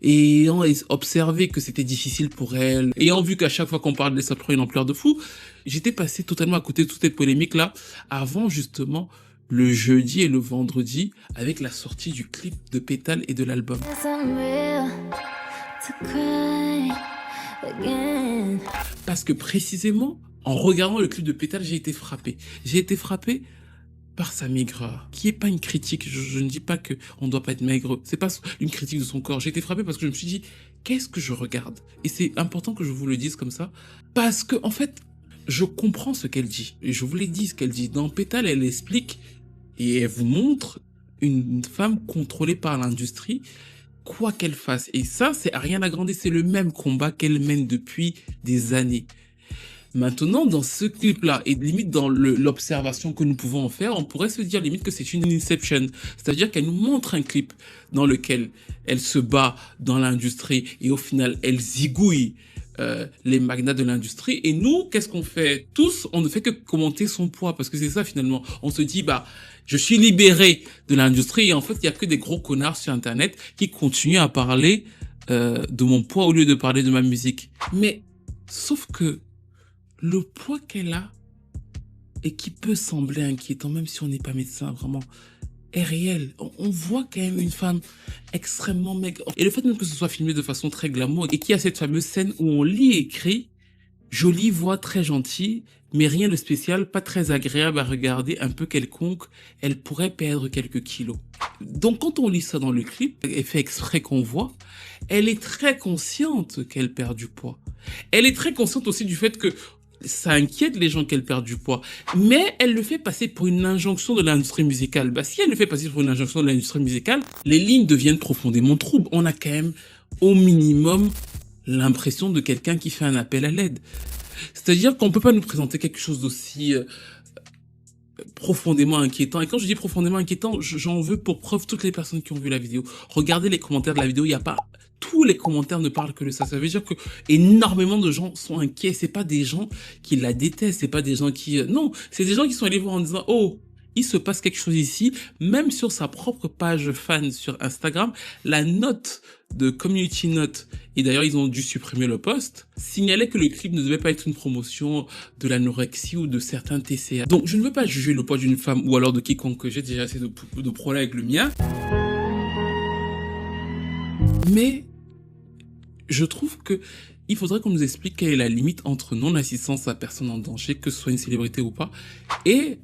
ayant observé que c'était difficile pour elle, ayant vu qu'à chaque fois qu'on parle de ça prend une ampleur de fou, j'étais passé totalement à côté de toute cette polémique-là, avant justement le jeudi et le vendredi, avec la sortie du clip de Pétale et de l'album. Parce que précisément, en regardant le clip de Pétale, j'ai été frappé. J'ai été frappé par sa maigreur, qui est pas une critique. Je ne dis pas que on doit pas être maigre. C'est pas une critique de son corps. J'ai été frappé parce que je me suis dit, qu'est-ce que je regarde? Et c'est important que je vous le dise comme ça, parce que en fait, je comprends ce qu'elle dit. Et je vous l'ai dit ce qu'elle dit. Dans Pétale, elle explique et elle vous montre une femme contrôlée par l'industrie, quoi qu'elle fasse. Et ça, c'est Ariana Grande, c'est le même combat qu'elle mène depuis des années. Maintenant, dans ce clip-là, et limite dans l'observation que nous pouvons en faire, on pourrait se dire limite que c'est une inception. C'est-à-dire qu'elle nous montre un clip dans lequel elle se bat dans l'industrie et au final, elle zigouille les magnats de l'industrie. Et nous, qu'est-ce qu'on fait? Tous, on ne fait que commenter son poids, parce que c'est ça finalement. On se dit, bah, je suis libéré de l'industrie et en fait, il y a que des gros connards sur Internet qui continuent à parler de mon poids au lieu de parler de ma musique. Mais, sauf que le poids qu'elle a et qui peut sembler inquiétant, même si on n'est pas médecin, vraiment, est réel. On voit quand même une femme extrêmement maigre. Et le fait même que ce soit filmé de façon très glamour et qu'il y a cette fameuse scène où on lit écrit « Jolie voix très gentille, mais rien de spécial, pas très agréable à regarder, un peu quelconque, elle pourrait perdre quelques kilos. » Donc quand on lit ça dans le clip, et fait exprès qu'on voit, elle est très consciente qu'elle perd du poids. Elle est très consciente aussi du fait que ça inquiète les gens qu'elle perd du poids. Mais elle le fait passer pour une injonction de l'industrie musicale. Bah, si elle le fait passer pour une injonction de l'industrie musicale, les lignes deviennent profondément troubles. On a quand même, au minimum, l'impression de quelqu'un qui fait un appel à l'aide. C'est-à-dire qu'on peut pas nous présenter quelque chose d'aussi profondément inquiétant. Et quand je dis profondément inquiétant, j'en veux pour preuve toutes les personnes qui ont vu la vidéo. Regardez les commentaires de la vidéo, il n'y a pas... Tous les commentaires ne parlent que de ça. Ça veut dire que énormément de gens sont inquiets. C'est pas des gens qui la détestent. C'est pas des gens qui... Non, c'est des gens qui sont allés voir en disant « Oh, il se passe quelque chose ici. » Même sur sa propre page fan sur Instagram, la note de community note, et d'ailleurs ils ont dû supprimer le post, signalait que le clip ne devait pas être une promotion de l'anorexie ou de certains TCA. Donc je ne veux pas juger le poids d'une femme ou alors de quiconque. J'ai déjà assez de problèmes avec le mien. Mais je trouve que il faudrait qu'on nous explique quelle est la limite entre non-assistance à personne en danger, que ce soit une célébrité ou pas, et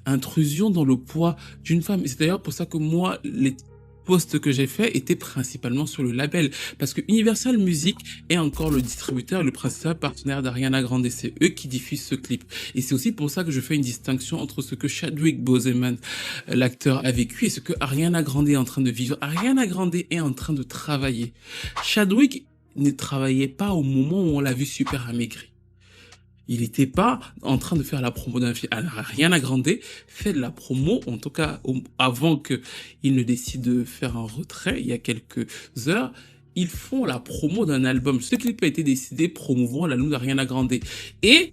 intrusion dans le poids d'une femme. Et c'est d'ailleurs pour ça que moi, les posts que j'ai faits étaient principalement sur le label, parce que Universal Music est encore le distributeur et le principal partenaire d'Ariana Grande, et c'est eux qui diffusent ce clip. Et c'est aussi pour ça que je fais une distinction entre ce que Chadwick Boseman, l'acteur, a vécu et ce que Ariana Grande est en train de vivre. Ariana Grande est en train de travailler. Chadwick ne travaillait pas au moment où on l'a vu super amaigri. Il n'était pas en train de faire la promo d'un film. Ariana Grande fait de la promo, en tout cas avant qu'il ne décide de faire un retrait, il y a quelques heures, ils font la promo d'un album. Ce clip a été décidé promouvant l'album d'Ariana Grande. Et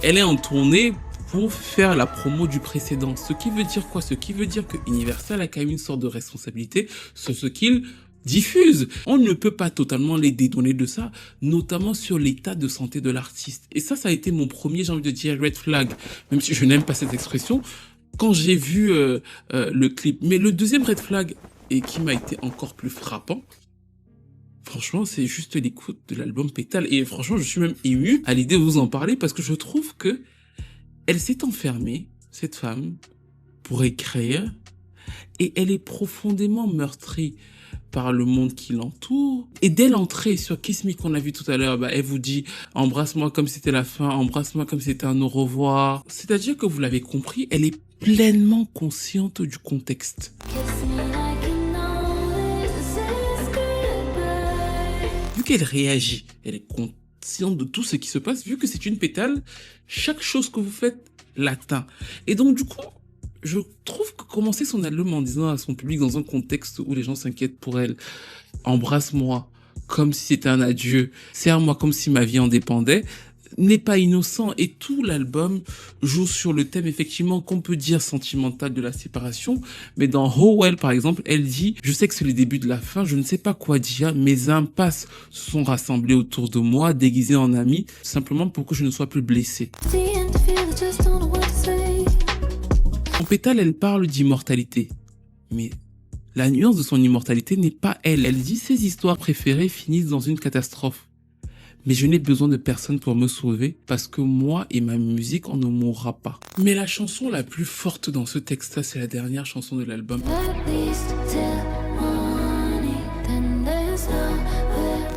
elle est en tournée pour faire la promo du précédent. Ce qui veut dire quoi? Ce qui veut dire que Universal a quand même une sorte de responsabilité sur ce qu'il diffuse. On ne peut pas totalement les dédouaner de ça, notamment sur l'état de santé de l'artiste. Et ça a été mon premier, j'ai envie de dire, red flag, même si je n'aime pas cette expression, quand j'ai vu le clip. Mais le deuxième red flag, et qui m'a été encore plus frappant, franchement, c'est juste l'écoute de l'album Pétale. Et franchement, je suis même ému à l'idée de vous en parler, parce que je trouve que elle s'est enfermée, cette femme, pour écrire, et elle est profondément meurtrie par le monde qui l'entoure. Et dès l'entrée sur Kiss Me qu'on a vu tout à l'heure, bah, elle vous dit « Embrasse-moi comme si c'était la fin, embrasse-moi comme si c'était un au revoir ». C'est-à-dire que vous l'avez compris, elle est pleinement consciente du contexte. Vu qu'elle réagit, elle est consciente de tout ce qui se passe, vu que c'est une pétale, chaque chose que vous faites l'atteint. Et donc du coup, je trouve que commencer son album en disant à son public dans un contexte où les gens s'inquiètent pour elle, embrasse-moi, comme si c'était un adieu, serre-moi comme si ma vie en dépendait, n'est pas innocent. Et tout l'album joue sur le thème effectivement qu'on peut dire sentimental de la séparation. Mais dans Howell par exemple, elle dit « Je sais que c'est le début de la fin, je ne sais pas quoi dire, mes impasses se sont rassemblés autour de moi, déguisés en amis, simplement pour que je ne sois plus blessée. » En pétale, elle parle d'immortalité. Mais la nuance de son immortalité n'est pas elle. Elle dit « Ses histoires préférées finissent dans une catastrophe. Mais je n'ai besoin de personne pour me sauver parce que moi et ma musique, on ne mourra pas. » Mais la chanson la plus forte dans ce texte-là, c'est la dernière chanson de l'album.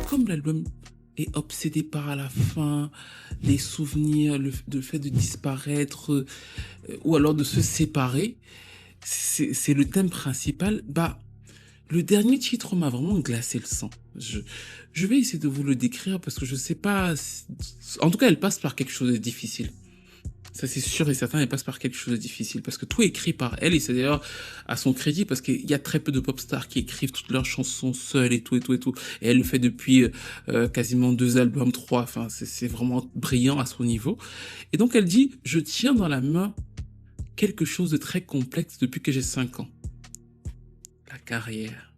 Comme l'album est obsédé par la fin, les souvenirs, le fait de disparaître ou alors de se séparer, c'est le thème principal. Le dernier titre m'a vraiment glacé le sang. Je vais essayer de vous le décrire parce que je sais pas... En tout cas, elle passe par quelque chose de difficile. Ça, c'est sûr et certain, elle passe par quelque chose de difficile. Parce que tout est écrit par elle, et c'est d'ailleurs à son crédit, parce qu'il y a très peu de pop stars qui écrivent toutes leurs chansons seules et tout. Et elle le fait depuis quasiment 2 albums, 3. Enfin, c'est vraiment brillant à son niveau. Et donc, elle dit « Je tiens dans la main quelque chose de très complexe depuis que j'ai 5 ans. La carrière.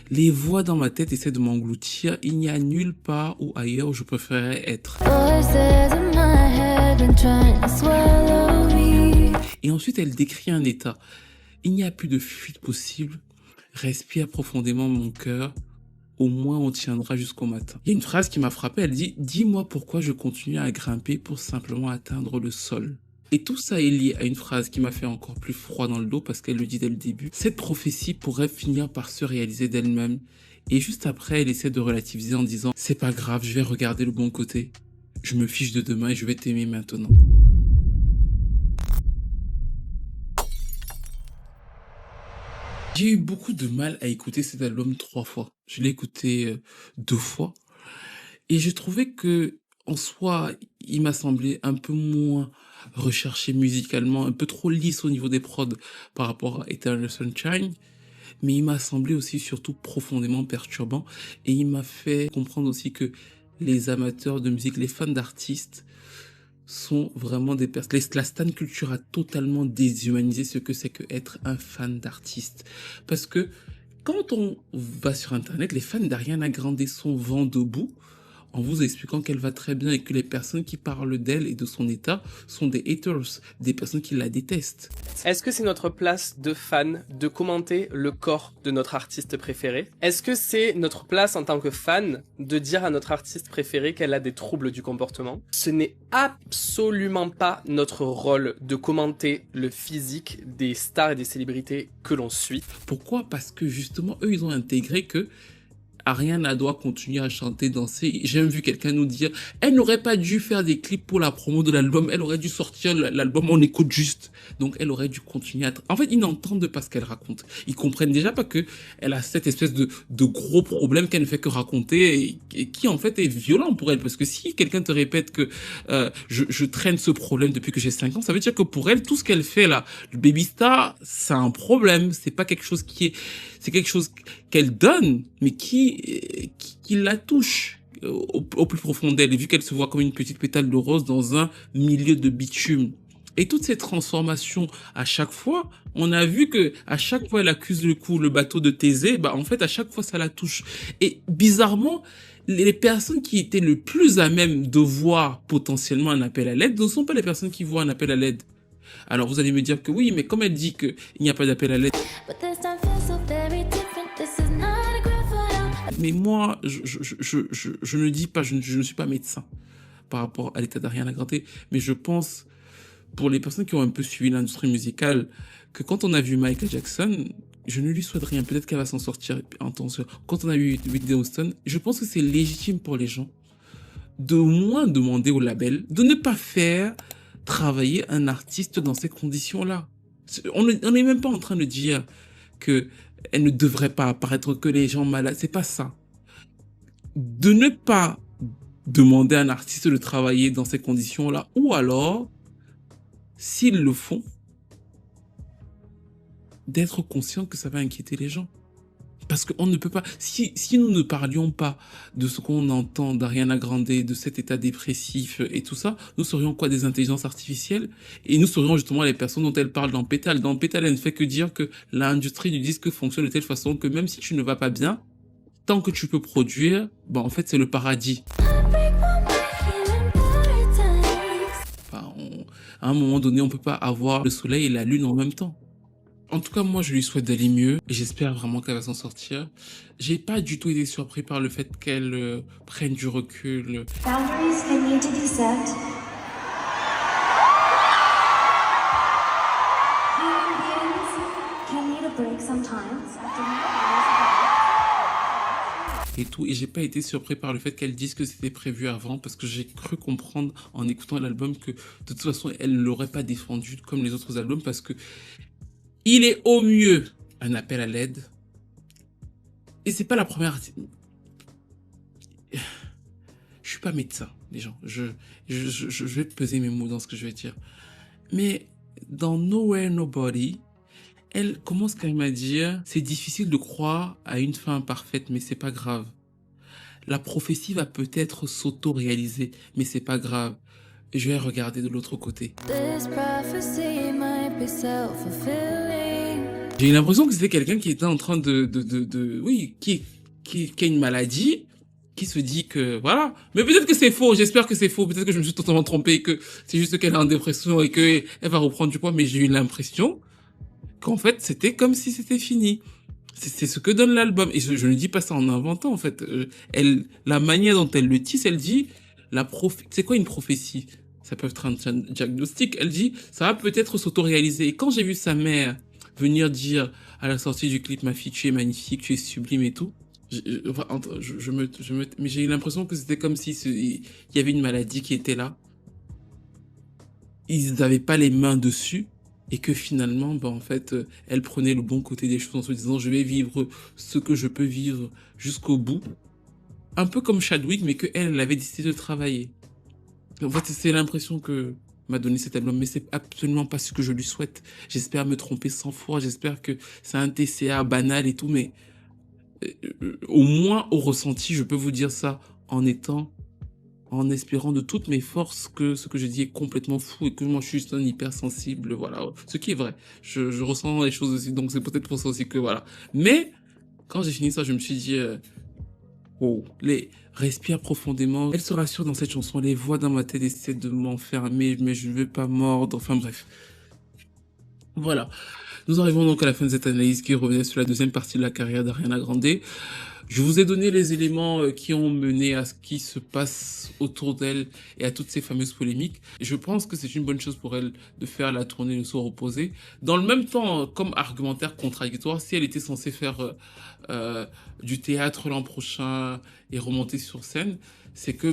Les voix dans ma tête essaient de m'engloutir. Il n'y a nulle part où ailleurs où je préférerais être. » Et ensuite, elle décrit un état. Il n'y a plus de fuite possible. Respire profondément mon cœur. Au moins, on tiendra jusqu'au matin. Il y a une phrase qui m'a frappé. Elle dit « Dis-moi pourquoi je continue à grimper pour simplement atteindre le sol. » Et tout ça est lié à une phrase qui m'a fait encore plus froid dans le dos parce qu'elle le dit dès le début. Cette prophétie pourrait finir par se réaliser d'elle-même. Et juste après, elle essaie de relativiser en disant « C'est pas grave, je vais regarder le bon côté. Je me fiche de demain et je vais t'aimer maintenant. » J'ai eu beaucoup de mal à écouter cet album 3 fois. Je l'ai écouté 2 fois. Et je trouvais que, en soi, il m'a semblé un peu moins recherché musicalement, un peu trop lisse au niveau des prods par rapport à Eternal Sunshine, mais il m'a semblé aussi surtout profondément perturbant, et il m'a fait comprendre aussi que les amateurs de musique, les fans d'artistes sont vraiment des personnes. La stan culture a totalement déshumanisé ce que c'est que être un fan d'artiste, parce que quand on va sur internet, les fans d'Ariana Grande sont vent debout en vous expliquant qu'elle va très bien et que les personnes qui parlent d'elle et de son état sont des haters, des personnes qui la détestent. Est-ce que c'est notre place de fan de commenter le corps de notre artiste préféré? Est-ce que c'est notre place en tant que fan de dire à notre artiste préféré qu'elle a des troubles du comportement? Ce n'est absolument pas notre rôle de commenter le physique des stars et des célébrités que l'on suit. Pourquoi? Parce que justement, eux, ils ont intégré que Ariana doit continuer à chanter, danser. J'ai même vu quelqu'un nous dire, elle n'aurait pas dû faire des clips pour la promo de l'album, elle aurait dû sortir l'album en écoute juste. Donc elle aurait dû continuer à... En fait, ils n'entendent pas ce qu'elle raconte. Ils comprennent déjà pas que elle a cette espèce de gros problème qu'elle ne fait que raconter et qui en fait est violent pour elle. Parce que si quelqu'un te répète que je traîne ce problème depuis que j'ai 5 ans, ça veut dire que pour elle, tout ce qu'elle fait là, le baby star, c'est un problème. C'est pas quelque chose qui est... C'est quelque chose qu'elle donne, mais qui la touche au plus profond d'elle, vu qu'elle se voit comme une petite pétale de rose dans un milieu de bitume. Et toutes ces transformations, à chaque fois, on a vu que à chaque fois elle accuse le bateau de Thésée, en fait à chaque fois ça la touche. Et bizarrement, les personnes qui étaient le plus à même de voir potentiellement un appel à l'aide ne sont pas les personnes qui voient un appel à l'aide. Alors vous allez me dire que oui, mais comme elle dit qu'il n'y a pas d'appel à l'aide. Mais moi, je ne dis pas, je ne suis pas médecin par rapport à l'état d'Ariana Grande, mais je pense, pour les personnes qui ont un peu suivi l'industrie musicale, que quand on a vu Michael Jackson, je ne lui souhaite rien, peut-être qu'elle va s'en sortir en temps sûr. Quand on a vu Whitney Houston, je pense que c'est légitime pour les gens de moins demander au label de ne pas faire travailler un artiste dans ces conditions-là. On n'est même pas en train de dire que elle ne devrait pas apparaître, que les gens malades, c'est pas ça. De ne pas demander à un artiste de travailler dans ces conditions-là, ou alors, s'ils le font, d'être conscient que ça va inquiéter les gens. Parce qu'on ne peut pas, si nous ne parlions pas de ce qu'on entend d'Ariana Grande, de cet état dépressif et tout ça, nous serions quoi, des intelligences artificielles? Et nous serions justement les personnes dont elle parle dans Pétale. Dans Pétale, elle ne fait que dire que l'industrie du disque fonctionne de telle façon que même si tu ne vas pas bien, tant que tu peux produire, bon, en fait, c'est le paradis. Enfin, à un moment donné, on peut pas avoir le soleil et la lune en même temps. En tout cas, moi, je lui souhaite d'aller mieux et j'espère vraiment qu'elle va s'en sortir. J'ai pas du tout été surpris par le fait qu'elle prenne du recul. Boundaries can need to be set. Human beings can need a break sometimes. Et tout, et j'ai pas été surpris par le fait qu'elle dise que c'était prévu avant, parce que j'ai cru comprendre en écoutant l'album que de toute façon, elle l'aurait pas défendu comme les autres albums, parce que il est au mieux un appel à l'aide. Et c'est pas la première. Je suis pas médecin, les gens. Je vais peser mes mots dans ce que je vais dire. Mais dans Nowhere Nobody, elle commence quand même à dire c'est difficile de croire à une fin parfaite, mais c'est pas grave. La prophétie va peut-être s'auto-réaliser, mais c'est pas grave. Je vais regarder de l'autre côté. J'ai eu l'impression que c'était quelqu'un qui était en train oui, qui a une maladie, qui se dit que, voilà. Mais peut-être que c'est faux, j'espère que c'est faux, peut-être que je me suis totalement trompé, que c'est juste qu'elle est en dépression et qu'elle va reprendre du poids, mais j'ai eu l'impression qu'en fait, c'était comme si c'était fini. C'est ce que donne l'album. Et je ne dis pas ça en inventant, en fait. La manière dont elle le tisse, elle dit, c'est quoi une prophétie? Ça peut être un diagnostic. Elle dit, ça va peut-être s'auto-réaliser. Et quand j'ai vu sa mère venir dire à la sortie du clip, ma fille, tu es magnifique, tu es sublime et tout, mais j'ai eu l'impression que c'était comme si il y avait une maladie qui était là. Ils n'avaient pas les mains dessus. Et que finalement, en fait, elle prenait le bon côté des choses en se disant, je vais vivre ce que je peux vivre jusqu'au bout. Un peu comme Chadwick, mais elle avait décidé de travailler. En fait, c'est l'impression que m'a donné cet album, mais c'est absolument pas ce que je lui souhaite. J'espère me tromper 100 fois, j'espère que c'est un TCA banal et tout, mais au moins au ressenti, je peux vous dire ça en espérant de toutes mes forces que ce que je dis est complètement fou et que moi je suis juste un hypersensible, voilà. Ce qui est vrai. Je ressens les choses aussi, donc c'est peut-être pour ça aussi que voilà. Mais, quand j'ai fini ça, je me suis dit, respire profondément. Elle se rassure dans cette chanson, les voix dans ma tête essaient de m'enfermer, mais je ne veux pas mordre, enfin bref. Voilà. Nous arrivons donc à la fin de cette analyse qui revenait sur la deuxième partie de la carrière d'Ariana Grande. Je vous ai donné les éléments qui ont mené à ce qui se passe autour d'elle et à toutes ces fameuses polémiques. Je pense que c'est une bonne chose pour elle de faire la tournée Le Soir Opposé. Dans le même temps, comme argumentaire contradictoire, si elle était censée faire du théâtre l'an prochain et remonter sur scène, c'est que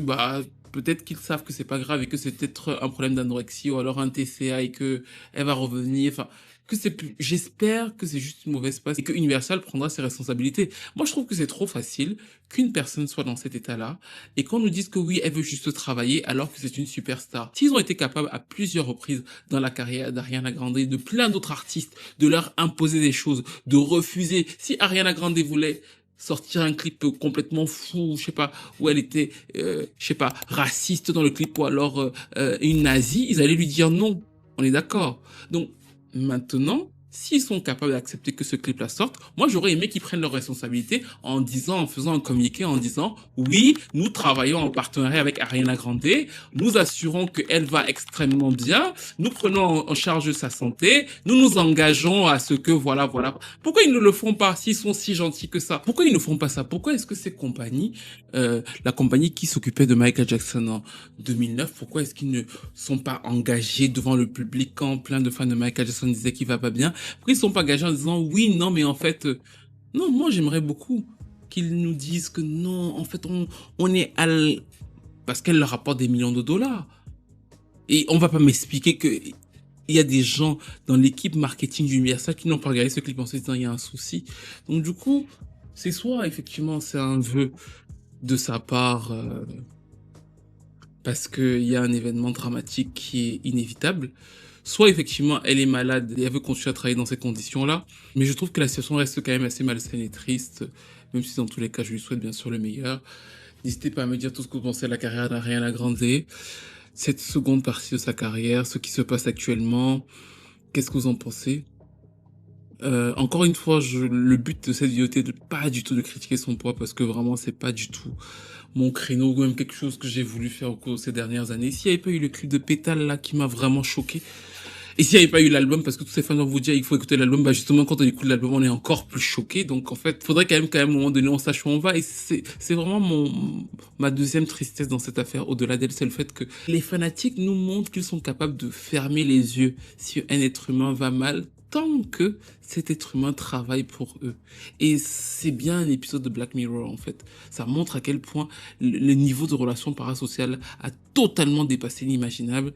peut-être qu'ils savent que c'est pas grave et que c'est peut-être un problème d'anorexie ou alors un TCA et que elle va revenir. Enfin, j'espère que c'est juste une mauvaise passe et que Universal prendra ses responsabilités. Moi, je trouve que c'est trop facile qu'une personne soit dans cet état-là et qu'on nous dise que oui, elle veut juste travailler alors que c'est une superstar. S'ils ont été capables à plusieurs reprises dans la carrière d'Ariana Grande et de plein d'autres artistes de leur imposer des choses, de refuser. Si Ariana Grande voulait sortir un clip complètement fou, je sais pas, où elle était, raciste dans le clip ou alors une nazie, ils allaient lui dire non. On est d'accord. Donc, maintenant, s'ils sont capables d'accepter que ce clip-là sorte, moi j'aurais aimé qu'ils prennent leurs responsabilités en faisant un communiqué en disant oui, nous travaillons en partenariat avec Ariana Grande, nous assurons qu'elle va extrêmement bien, nous prenons en charge sa santé, nous nous engageons à ce que voilà. Pourquoi ils ne le font pas s'ils sont si gentils que ça? Pourquoi ils ne font pas ça? Pourquoi est-ce que ces compagnies, la compagnie qui s'occupait de Michael Jackson en 2009, pourquoi est-ce qu'ils ne sont pas engagés devant le public quand plein de fans de Michael Jackson disaient qu'il va pas bien? Pourquoi ils ne sont pas engagés en disant oui, non, mais en fait, non, moi j'aimerais beaucoup qu'ils nous disent que non, en fait, on est parce qu'elle leur rapporte des millions de dollars. Et on va pas m'expliquer que il y a des gens dans l'équipe marketing d'Universal qui n'ont pas regardé ce clip en se disant il y a un souci. Donc du coup, c'est soit effectivement c'est un vœu de sa part parce qu'il y a un événement dramatique qui est inévitable, soit effectivement elle est malade et elle veut continuer à travailler dans ces conditions-là, mais je trouve que la situation reste quand même assez malsaine et triste, même si dans tous les cas je lui souhaite bien sûr le meilleur. N'hésitez pas à me dire tout ce que vous pensez de la carrière d'Ariana Grande, cette seconde partie de sa carrière, ce qui se passe actuellement, qu'est-ce que vous en pensez? Encore une fois, le but de cette vidéo était pas du tout de critiquer son poids parce que vraiment c'est pas du tout mon créneau ou même quelque chose que j'ai voulu faire au cours de ces dernières années. S'il n'y avait pas eu le clip de Pétale là qui m'a vraiment choqué, et s'il n'y avait pas eu l'album, parce que tous ces fans vont vous dire il faut écouter l'album, bah justement quand on écoute l'album on est encore plus choqué. Donc en fait, faudrait quand même qu'à un moment donné on sache où on va. Et c'est vraiment ma deuxième tristesse dans cette affaire, au-delà d'elle, c'est le fait que les fanatiques nous montrent qu'ils sont capables de fermer les yeux si un être humain va mal, tant que cet être humain travaille pour eux. Et c'est bien un épisode de Black Mirror, en fait. Ça montre à quel point le niveau de relation parasociale a totalement dépassé l'imaginable.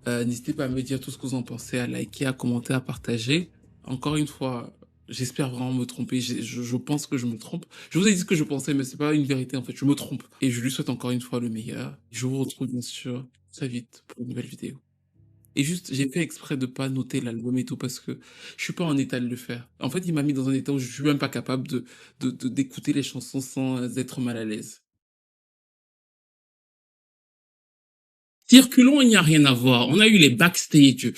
N'hésitez pas à me dire tout ce que vous en pensez, à liker, à commenter, à partager. Encore une fois, j'espère vraiment me tromper. Je pense que je me trompe. Je vous ai dit ce que je pensais, mais c'est pas une vérité, en fait. Je me trompe. Et je lui souhaite encore une fois le meilleur. Je vous retrouve, bien sûr, très vite pour une nouvelle vidéo. Et juste, j'ai fait exprès de pas noter l'album et tout parce que je suis pas en état de le faire. En fait, il m'a mis dans un état où je suis même pas capable d'écouter les chansons sans être mal à l'aise. Circulons, il n'y a rien à voir. On a eu les backstage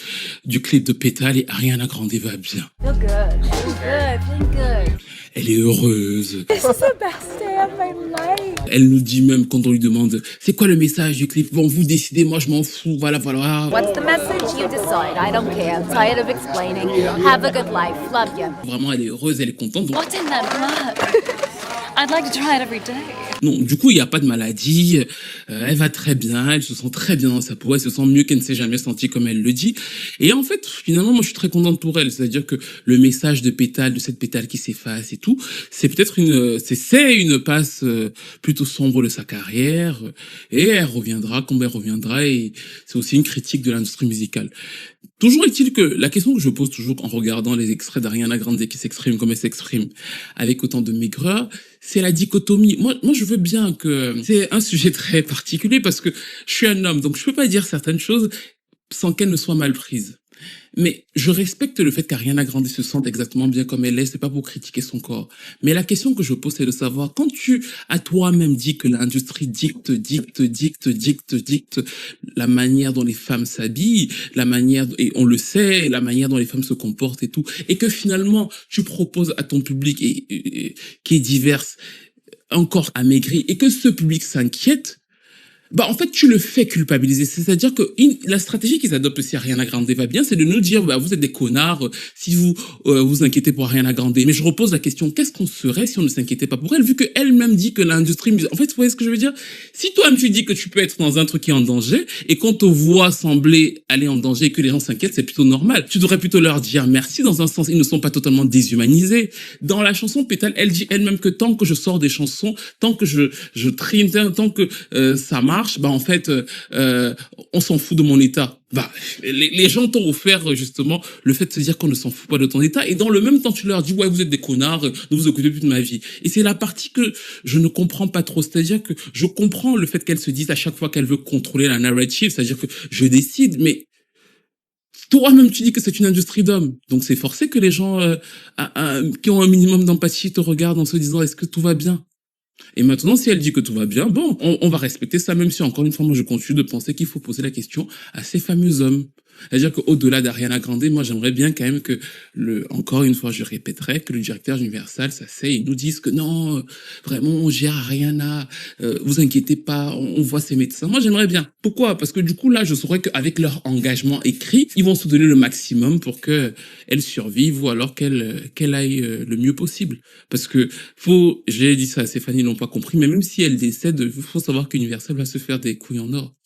du clip de Pétale et Ariana Grande va bien. Feel good. Feeling good. Elle est heureuse. This is the best day of my life. Elle nous dit même quand on lui demande c'est quoi le message du clip. Bon, vous décidez, moi je m'en fous. Voilà. What's the message? You decide. I don't care. I'm tired of explaining. Have a good life. Love you. Vraiment, elle est heureuse, elle est contente. Donc... What's in that mug? I'd like to try it every day. Non, du coup, il n'y a pas de maladie, elle va très bien, elle se sent très bien dans sa peau, elle se sent mieux qu'elle ne s'est jamais sentie comme elle le dit. Et en fait, finalement, moi, je suis très contente pour elle. C'est-à-dire que le message de Pétale, de cette Pétale qui s'efface et tout, c'est peut-être une passe plutôt sombre de sa carrière. Et elle reviendra quand elle reviendra. Et c'est aussi une critique de l'industrie musicale. Toujours est-il que la question que je pose toujours en regardant les extraits d'Ariana Grande qui s'exprime comme elle s'exprime avec autant de maigreur, c'est la dichotomie. Moi, je veux bien que c'est un sujet très particulier parce que je suis un homme, donc je peux pas dire certaines choses sans qu'elles ne soient mal prises. Mais je respecte le fait qu'Ariana Grande se sente exactement bien comme elle est, c'est pas pour critiquer son corps. Mais la question que je pose, c'est de savoir, quand tu as toi-même dit que l'industrie dicte la manière dont les femmes s'habillent, la manière, et on le sait, la manière dont les femmes se comportent et tout, et que finalement, tu proposes à ton public qui est divers, encore amaigri, et que ce public s'inquiète, bah en fait tu le fais culpabiliser. C'est-à-dire que la stratégie qu'ils adoptent si Ariana Grande va bien, c'est de nous dire bah vous êtes des connards si vous vous inquiétez pour Ariana Grande. Mais je repose la question, qu'est-ce qu'on serait si on ne s'inquiétait pas pour elle, vu que elle-même dit que l'industrie en fait, vous voyez ce que je veux dire? Si toi-même tu dis que tu peux être dans un truc qui est en danger et qu'on te voit sembler aller en danger et que les gens s'inquiètent, c'est plutôt normal. Tu devrais plutôt leur dire merci dans un sens, ils ne sont pas totalement déshumanisés. Dans la chanson Pétale, elle dit elle-même que tant que je sors des chansons, tant que je trime, tant que ça marche, bah en fait on s'en fout de mon état. Bah les gens t'ont offert justement le fait de se dire qu'on ne s'en fout pas de ton état et dans le même temps tu leur dis ouais vous êtes des connards, ne vous occupez plus de ma vie. Et c'est la partie que je ne comprends pas trop, c'est-à-dire que je comprends le fait qu'elle se dise à chaque fois qu'elle veut contrôler la narrative, c'est-à-dire que je décide, mais toi-même tu dis que c'est une industrie d'hommes, donc c'est forcé que les gens qui ont un minimum d'empathie te regardent en se disant est-ce que tout va bien? Et maintenant, si elle dit que tout va bien, bon, on va respecter ça, même si encore une fois, moi, je continue de penser qu'il faut poser la question à ces fameux hommes. C'est-à-dire qu'au-delà d'Ariana Grande, moi, j'aimerais bien quand même que encore une fois, je répéterai, que le directeur d'Universal s'asseye et nous dise que non, vraiment, on gère Ariana, vous inquiétez pas, on voit ses médecins. Moi, j'aimerais bien. Pourquoi? Parce que du coup, là, je saurais qu'avec leur engagement écrit, ils vont se donner le maximum pour que elle survive ou alors qu'elle aille le mieux possible. Parce que j'ai dit ça à Stéphanie, ils n'ont pas compris, mais même si elle décède, il faut savoir qu'Universal va se faire des couilles en or.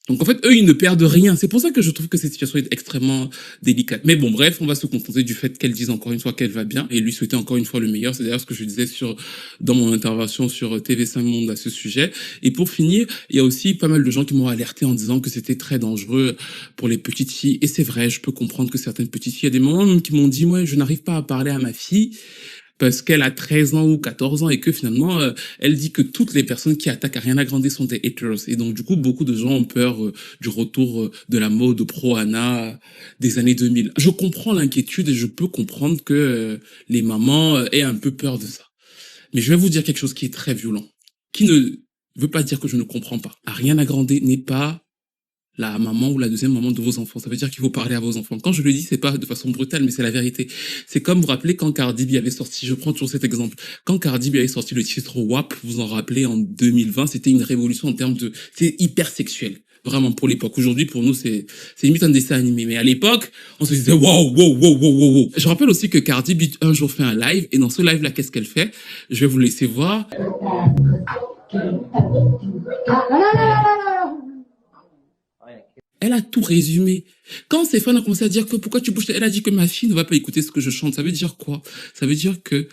Donc en fait, eux, ils ne perdent rien. C'est pour ça que je trouve que cette situation est extrêmement délicate. Mais bon, bref, on va se contenter du fait qu'elle dise encore une fois qu'elle va bien et lui souhaiter encore une fois le meilleur. C'est d'ailleurs ce que je disais dans mon intervention sur TV5 Monde à ce sujet. Et pour finir, il y a aussi pas mal de gens qui m'ont alerté en disant que c'était très dangereux pour les petites filles. Et c'est vrai, je peux comprendre que certaines petites filles, il y a des moments même qui m'ont dit, moi, je n'arrive pas à parler à ma fille parce qu'elle a 13 ans ou 14 ans et que finalement, elle dit que toutes les personnes qui attaquent Ariana Grande sont des haters. Et donc, du coup, beaucoup de gens ont peur du retour de la mode pro-Ana des années 2000. Je comprends l'inquiétude et je peux comprendre que les mamans aient un peu peur de ça. Mais je vais vous dire quelque chose qui est très violent, qui ne veut pas dire que je ne comprends pas. Ariana Grande n'est pas la maman ou la deuxième maman de vos enfants. Ça veut dire qu'il faut parler à vos enfants. Quand je le dis, c'est pas de façon brutale, mais c'est la vérité. C'est comme vous rappelez quand Cardi B avait sorti, je prends toujours cet exemple, quand Cardi B avait sorti le titre WAP, vous en rappelez, en 2020, c'était une révolution en termes de, c'est hyper sexuel. Vraiment, pour l'époque. Aujourd'hui, pour nous, c'est limite un dessin animé. Mais à l'époque, on se disait, wow, wow, wow, wow, wow, wow. Je rappelle aussi que Cardi B, un jour, fait un live, et dans ce live-là, qu'est-ce qu'elle fait? Je vais vous laisser voir. Elle a tout résumé. Quand ses fans ont commencé à dire que pourquoi tu bouges, elle a dit que ma fille ne va pas écouter ce que je chante. Ça veut dire quoi? Ça veut dire que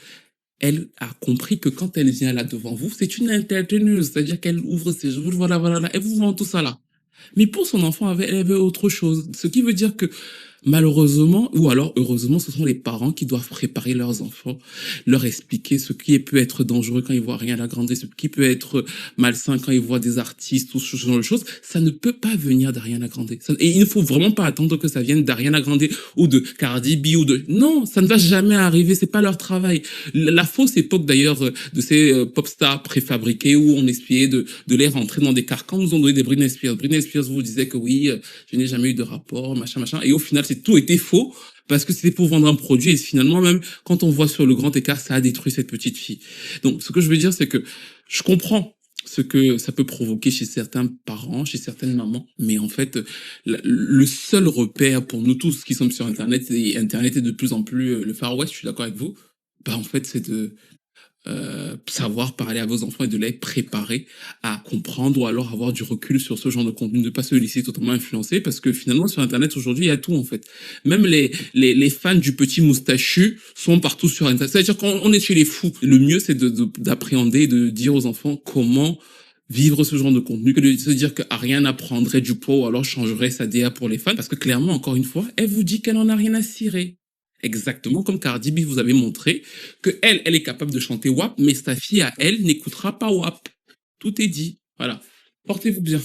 elle a compris que quand elle vient là devant vous, c'est une entertaineuse. C'est-à-dire qu'elle ouvre ses jeux, voilà, elle vous vend tout ça là. Mais pour son enfant, elle avait autre chose. Ce qui veut dire que malheureusement, ou alors heureusement, ce sont les parents qui doivent préparer leurs enfants, leur expliquer ce qui peut être dangereux quand ils voient Ariana Grande, ce qui peut être malsain quand ils voient des artistes ou ce genre de choses. Ça ne peut pas venir d'Ariana Grande. Et il ne faut vraiment pas attendre que ça vienne d'Ariana Grande ou de Cardi B ou de... Non, ça ne va jamais arriver, c'est pas leur travail. La fausse époque d'ailleurs de ces pop stars préfabriqués où on essayait de les rentrer dans des carcans, nous ont donné des Britney Spears. Britney Spears vous disait que oui, je n'ai jamais eu de rapport, machin, et au final, tout était faux parce que c'était pour vendre un produit et finalement même quand on voit sur le grand écart ça a détruit cette petite fille. Donc ce que je veux dire c'est que je comprends ce que ça peut provoquer chez certains parents, chez certaines mamans, mais en fait le seul repère pour nous tous qui sommes sur internet, et internet est de plus en plus le Far West, je suis d'accord avec vous, bah en fait c'est de savoir parler à vos enfants et de les préparer à comprendre ou alors avoir du recul sur ce genre de contenu, ne pas se laisser totalement influencer parce que finalement sur internet aujourd'hui il y a tout en fait. Même les fans du petit moustachu sont partout sur internet. C'est-à-dire qu'on est chez les fous. Le mieux c'est d'appréhender et de dire aux enfants comment vivre ce genre de contenu que de se dire que Ariana prendrait du poids ou alors changerait sa DA pour les fans parce que clairement encore une fois elle vous dit qu'elle en a rien à cirer. Exactement comme Cardi B vous avez montré que elle est capable de chanter WAP, mais sa fille à elle n'écoutera pas WAP. Tout est dit. Voilà. Portez-vous bien.